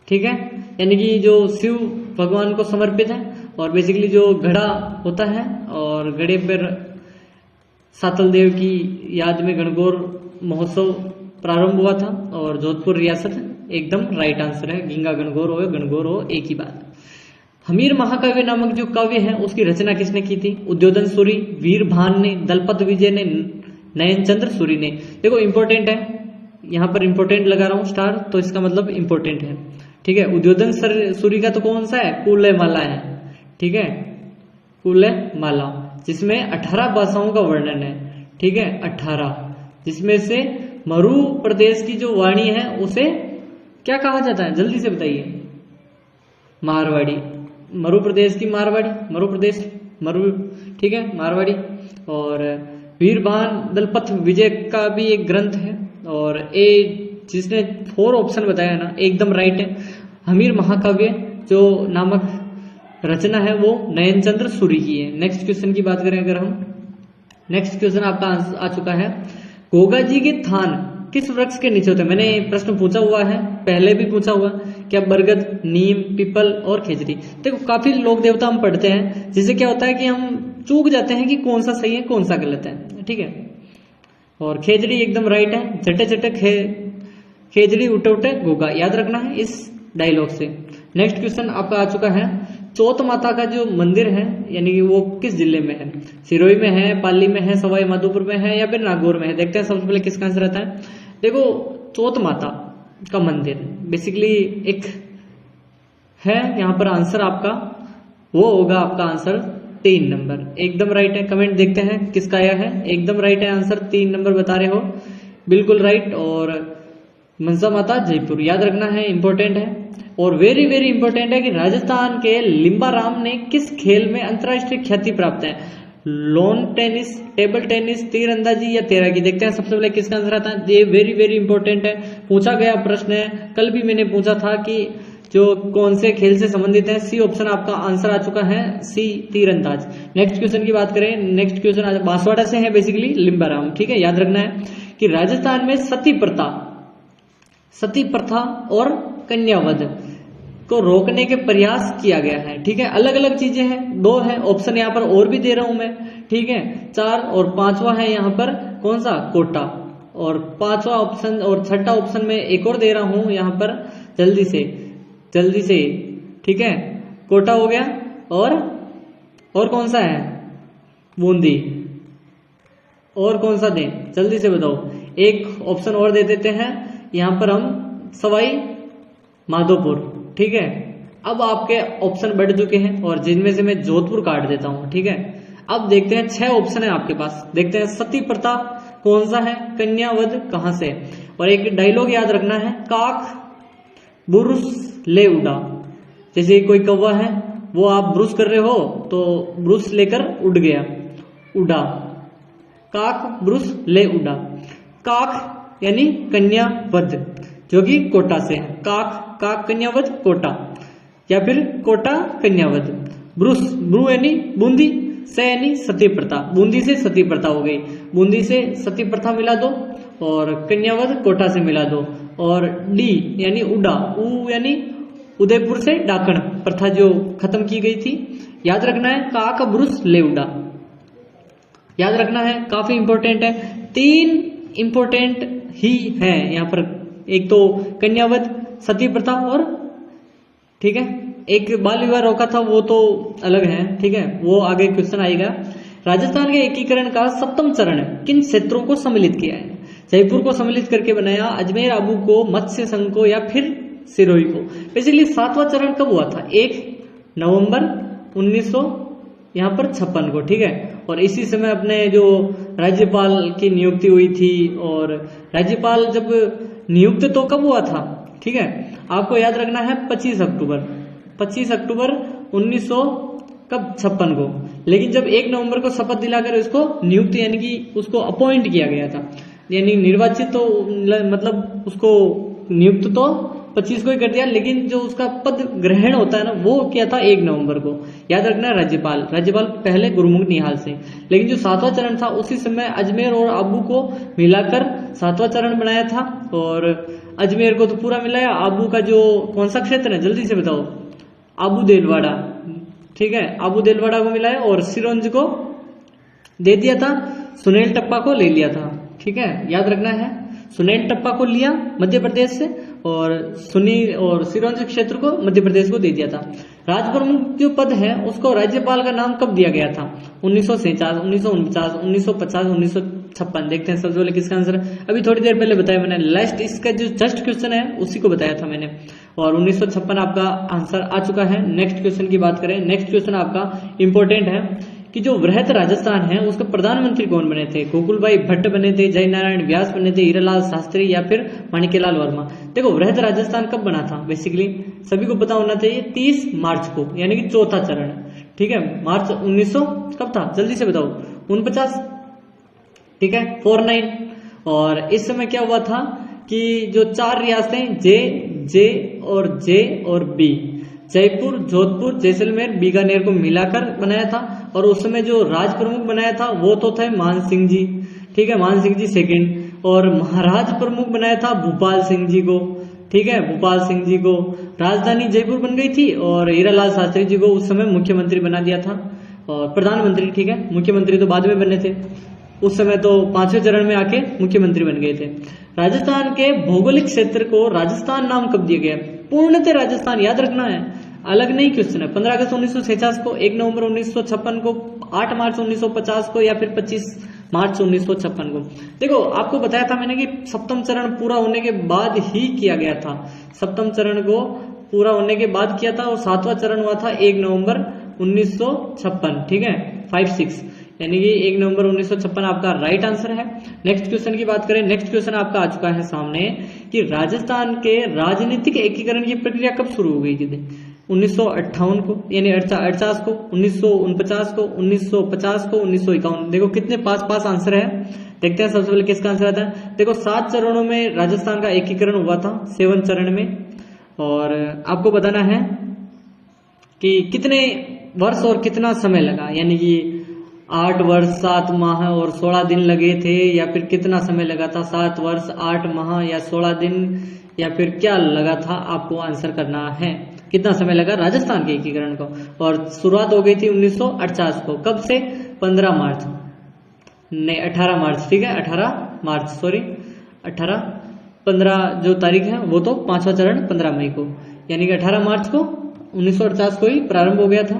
ठीक है, यानी कि जो शिव भगवान को समर्पित है। और बेसिकली जो घड़ा होता है और घड़े पर सातल देव की याद में गणगौर महोत्सव प्रारंभ हुआ था। और जोधपुर रियासत एकदम राइट आंसर है। घींगा गणगौर हो एक ही बात। हमीर महाकाव्य नामक जो काव्य है उसकी रचना किसने की थी? उद्योधन सूरी, वीरभान ने, दलपत विजय ने, नयनचंद्र सूरी ने। देखो इंपॉर्टेंट है, यहां पर इंपॉर्टेंट लगा रहा हूं स्टार, तो इसका मतलब इंपॉर्टेंट है, ठीक है। उद्योधन सूरी का तो कौन सा है? कुलयमाला है, ठीक है, कुलयमाला, जिसमें 18 भाषाओं का वर्णन है, ठीक है, 18, जिसमें से मरु प्रदेश की जो वाणी है उसे क्या कहा जाता है? जल्दी से बताइए। मारवाड़ी, मरु प्रदेश की मारवाड़ी, मरु प्रदेश, मरु, ठीक है, मारवाड़ी। और वीरभान दलपत विजय का भी एक ग्रंथ है। और ए जिसने 4 ऑप्शन बताया ना एकदम राइट है। हमीर महाकाव्य जो नामक रचना है वो नयनचंद्र सूरी की है। नेक्स्ट क्वेश्चन की बात करें अगर हम, नेक्स्ट क्वेश्चन आपका आ चुका है। गोगा जी के थान किस वृक्ष के नीचे होते हैं? मैंने प्रश्न पूछा हुआ है, पहले भी पूछा हुआ, क्या बरगद, नीम, पीपल और खेजड़ी। देखो काफी लोक देवता हम पढ़ते हैं जिससे क्या होता है कि हम चूक जाते हैं कि कौन सा सही है कौन सा गलत है, ठीक है। और खेजड़ी एकदम राइट है। जटे जटे खेजड़ी उठे उठे गोगा, याद रखना है इस डायलॉग से। नेक्स्ट क्वेश्चन आपका आ चुका है। चौथ माता का जो मंदिर है यानी कि वो किस जिले में है? सिरोही में है, पाली में है, सवाई माधोपुर में है या फिर नागौर में है? देखते हैं सबसे पहले किसका आंसर आता है। देखो चौथ माता का मंदिर बेसिकली एक है, यहाँ पर आंसर आपका वो होगा, आपका आंसर 3 नंबर एकदम राइट है। कमेंट देखते हैं किसका आया है। एकदम राइट है आंसर, 3 नंबर बता रहे हो, बिल्कुल राइट। और मनसा माता जयपुर, याद रखना है, इंपॉर्टेंट है। और वेरी वेरी इंपॉर्टेंट है कि राजस्थान के लिम्बाराम ने किस खेल में अंतरराष्ट्रीय ख्याति प्राप्त है? लॉन टेनिस, टेबल टेनिस, तीरंदाजी या तैराकी? देखते हैं सबसे पहले किसका आंसर आता है। ये वेरी वेरी इंपॉर्टेंट है, पूछा गया प्रश्न है, कल भी मैंने पूछा था कि जो कौन से खेल से संबंधित है। सी ऑप्शन आपका आंसर आ चुका है, सी तीरंदाज। नेक्स्ट क्वेश्चन की बात करें, नेक्स्ट क्वेश्चन बांसवाड़ा से है बेसिकली लिम्बाराम, ठीक है। याद रखना है कि राजस्थान में सती प्रथा और कन्यावध को रोकने के प्रयास किया गया है, ठीक है। अलग अलग चीजें हैं, 2 है ऑप्शन यहाँ पर और भी दे रहा हूं मैं, ठीक है, 4 और 5वां है यहाँ पर कौन सा? कोटा। और 5वां ऑप्शन और 6ठा ऑप्शन में एक और दे रहा हूं यहाँ पर, जल्दी से, ठीक है, कोटा हो गया। और कौन सा है? बूंदी। और कौन सा दें? जल्दी से बताओ, एक ऑप्शन और दे देते हैं यहाँ पर हम, सवाई माधोपुर, ठीक है। अब आपके ऑप्शन बढ़ चुके हैं और जिनमें से मैं जोधपुर काट देता हूं, ठीक है। अब देखते हैं 6 ऑप्शन है आपके पास, देखते हैं सती प्रथा कौन सा है, कन्यावध कहां से। और एक डायलॉग याद रखना है, काक बुरुस ले उड़ा, जैसे कोई कौवा है वो आप ब्रुश कर रहे हो तो ब्रुश लेकर उड़ गया, उड़ा, काक ब्रुश ले उड़ा। काक यानी कन्यावध जो कि कोटा से है, काक कन्यावध कोटा, या फिर कोटा कन्यावध। ब्रू यानी बूंदी, से यानी सती प्रथा, बूंदी से सती प्रथा हो गई, बूंदी से सती प्रथा मिला दो और कन्यावध कोटा से मिला दो। और डी यानी उड़ा, ऊ यानी उदयपुर से डाकण प्रथा जो खत्म की गई थी, याद रखना है काकब्रुस लेवडा, याद रखना है, काफी इंपॉर्टेंट है। 3 इंपॉर्टेंट ही है यहाँ पर, एक तो कन्यावध, सती प्रथा और ठीक है एक बाल विवाह रोका था वो तो अलग है, ठीक है वो आगे क्वेश्चन आएगा। राजस्थान के एकीकरण का 7वां चरण किन क्षेत्रों को सम्मिलित किया है? जयपुर को सम्मिलित करके बनाया, अजमेर आबू को, मत्स्य संघ को या फिर सिरोही को। बेसिकली 7वां चरण कब हुआ था? 1 नवंबर 1900 यहाँ पर 56 को, ठीक है। और इसी समय अपने जो राज्यपाल की नियुक्ति हुई थी, और राज्यपाल जब नियुक्त तो कब हुआ था, ठीक है आपको याद रखना है 25 अक्टूबर 1956 को। लेकिन जब 1 नवंबर को शपथ दिलाकर इसको नियुक्त यानी कि उसको अपॉइंट किया गया था, यानी निर्वाचित तो मतलब उसको नियुक्त तो 25 को ही कर दिया, लेकिन जो उसका पद ग्रहण होता है ना वो किया था 1 नवंबर को। याद रखना राज्यपाल पहले गुरुमुख निहाल सिंह। लेकिन जो 7वां चरण था उसी समय अजमेर और आबू को मिलाकर 7वां चरण बनाया था, और अजमेर को तो पूरा मिलाया, आबू का जो कौन सा क्षेत्र है जल्दी से बताओ? आबू देलवाड़ा, ठीक है आबू देलवाड़ा को मिलाया, और सिरोंज को दे दिया था, सुनील टप्पा को ले लिया था, ठीक है याद रखना है सुनील टप्पा को लिया मध्य प्रदेश से, और सिरोंज क्षेत्र को मध्य प्रदेश को दे दिया था। राज प्रमुख जो पद है उसको राज्यपाल का नाम कब दिया गया था? 1947, 1949, 1950, 1956। देखते हैं सबसे पहले किसका आंसर है। अभी थोड़ी देर पहले बताया मैंने, लास्ट इसका जो जस्ट क्वेश्चन है उसी को बताया था मैंने, और 1956 आपका आंसर आ चुका है। नेक्स्ट क्वेश्चन की बात करें, नेक्स्ट क्वेश्चन आपका इंपॉर्टेंट है कि जो वृहत राजस्थान है उसके प्रधानमंत्री कौन बने थे? गोकुलभाई भट्ट बने थे, जयनारायण व्यास बने थे, हीरालाल शास्त्री या फिर माणिक्यलाल वर्मा। देखो वृहत राजस्थान कब बना था? बेसिकली सभी को पता होना चाहिए 30 मार्च को, यानी कि 4था चरण, ठीक है मार्च 1900 कब था जल्दी से बताओ? 49, ठीक है 49। और इस समय क्या हुआ था कि जो 4 रियासतें जे और बी, जयपुर, जोधपुर, जैसलमेर, बीकानेर को मिलाकर बनाया था, और उस समय जो राज प्रमुख बनाया था वो तो थे मान सिंह जी, ठीक है मान सिंह जी सेकंड, और महाराज प्रमुख बनाया था भूपाल सिंह जी को, ठीक है भूपाल सिंह जी को। राजधानी जयपुर बन गई थी, और हीरालाल शास्त्री जी को उस समय मुख्यमंत्री बना दिया था, और प्रधानमंत्री, ठीक है मुख्यमंत्री तो बाद में बने थे, उस समय तो 5वें चरण में आके मुख्यमंत्री बन गए थे। राजस्थान के भौगोलिक क्षेत्र को राजस्थान नाम कब दिया गया? पूर्णतः राजस्थान, याद रखना है अलग नहीं क्वेश्चन है। 15 अगस्त 1946 को, 1 नवंबर 1956 को, 8 मार्च 1950 को, या फिर 25 मार्च 1956 को। देखो आपको बताया था मैंने कि 7वां चरण पूरा होने के बाद ही किया गया था, 7वें चरण को पूरा होने के बाद किया था, और 7वां चरण हुआ था 1 नवंबर 1956, ठीक है 5-6, यानी कि 1 नवंबर 1956 आपका राइट आंसर है। नेक्स्ट क्वेश्चन की बात करें, नेक्स्ट क्वेश्चन आपका आ चुका है सामने कि राजस्थान के राजनीतिक एकीकरण की प्रक्रिया कब शुरू हो गई थी? 1958 को, यानी 48 को, 1949 को, 1950 को, 1951। देखो कितने पास आंसर है, देखते हैं सबसे पहले किसका आंसर आता है। देखो 7 चरणों में राजस्थान का एकीकरण हुआ था, 7 चरण में, और आपको बताना है कि कितने वर्ष और कितना समय लगा, यानी कि 8 वर्ष 7 माह और 16 दिन लगे थे, या फिर कितना समय लगा था? 7 वर्ष 8 माह या 16 दिन, या फिर क्या लगा था? आपको आंसर करना है कितना समय लगा राजस्थान के एकीकरण को। और शुरुआत हो गई थी 1948 को, कब से? 15 मार्च, नहीं 18 मार्च, ठीक है 18 मार्च, सॉरी 15 जो तारीख है वो तो 5वां चरण 15 मई को, यानी कि 18 मार्च को 1948 को ही प्रारंभ हो गया था।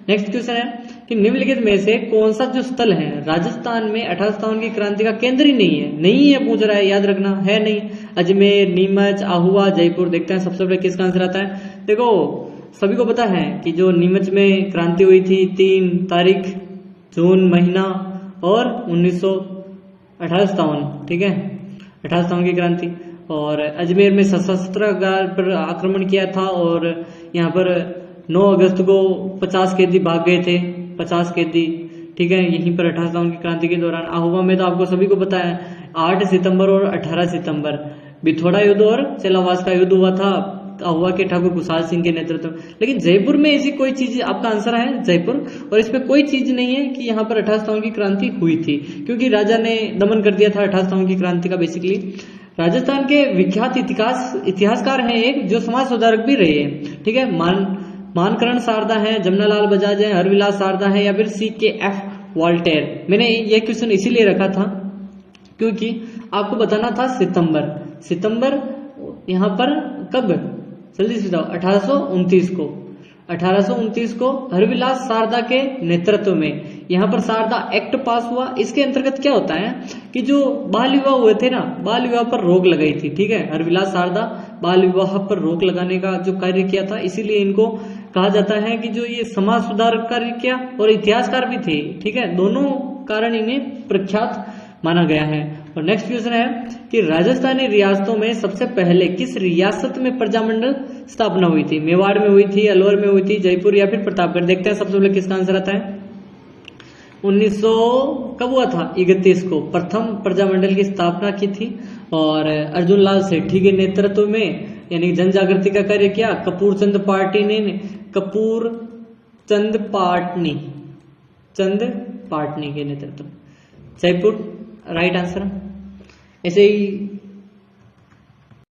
नेक्स्ट क्वेश्चन है कि निम्नलिखित में से कौन सा जो स्थल है राजस्थान में 1857 की क्रांति का केंद्र ही नहीं है पूछ रहा है, याद रखना है नहीं। अजमेर, नीमच, आहुआ, जयपुर। देखते हैं सबसे पहले किसका आंसर आता है। देखो सभी को पता है कि जो नीमच में क्रांति हुई थी 3 तारीख जून महीना और 1958, ठीक है 1857 की क्रांति। और अजमेर में शस्त्रागार पर आक्रमण किया था, और यहाँ पर 9 अगस्त को 50 कैदी भाग गए थे, 50 कैदी, ठीक है यहीं पर 1857 की क्रांति के दौरान। आहुआ में तो आपको सभी को पता है 8 सितंबर और 18 सितंबर बिथोड़ा युद्ध और सेलावास का युद्ध हुआ था आहुआ के ठाकुर खुशहाल सिंह के नेतृत्व में। लेकिन जयपुर में ऐसी कोई चीज, आपका आंसर है जयपुर, और इसमें कोई चीज नहीं है कि यहाँ पर 1857 की क्रांति हुई थी, क्योंकि राजा ने दमन कर दिया था 1857 की क्रांति का। बेसिकली राजस्थान के विख्यात इतिहासकार हैं एक जो समाज सुधारक भी रहे हैं, ठीक है मानकरण शारदा है, जमनालाल बजाज है, हरविलास शारदा है, या फिर CKF वॉल्टेयर। मैंने ये क्वेश्चन इसीलिए रखा था क्योंकि आपको बताना था सितंबर यहाँ पर कब, जल्दी से बताओ, 1829 को हरविलास शारदा के नेतृत्व में यहाँ पर शारदा एक्ट पास हुआ। इसके अंतर्गत क्या होता है कि जो बाल विवाह हुए थे ना, बाल विवाह पर रोक लगाई थी, ठीक है। हरविलास शारदा बाल विवाह पर रोक लगाने का जो कार्य किया था, इसीलिए इनको कहा जाता है कि जो ये समाज सुधार कार्य किया और इतिहासकार भी थे, ठीक है। दोनों कारण इन्हें प्रख्यात माना गया है। और नेक्स्ट क्वेश्चन है कि राजस्थानी रियासतों में सबसे पहले किस रियासत में प्रजामंडल स्थापना हुई थी? मेवाड़ में हुई थी, अलवर में हुई थी, जयपुर या फिर प्रतापगढ़? देखते हैं सबसे पहले किसका आंसर आता है। 1900 कब हुआ था? 31 को प्रथम प्रजामंडल की स्थापना की थी और अर्जुन लाल सेठी के नेतृत्व में, यानी जन जागृति का कार्य किया कपूर चंद पाटनी के नेतृत्व। Jaipur right answer. ऐसे ही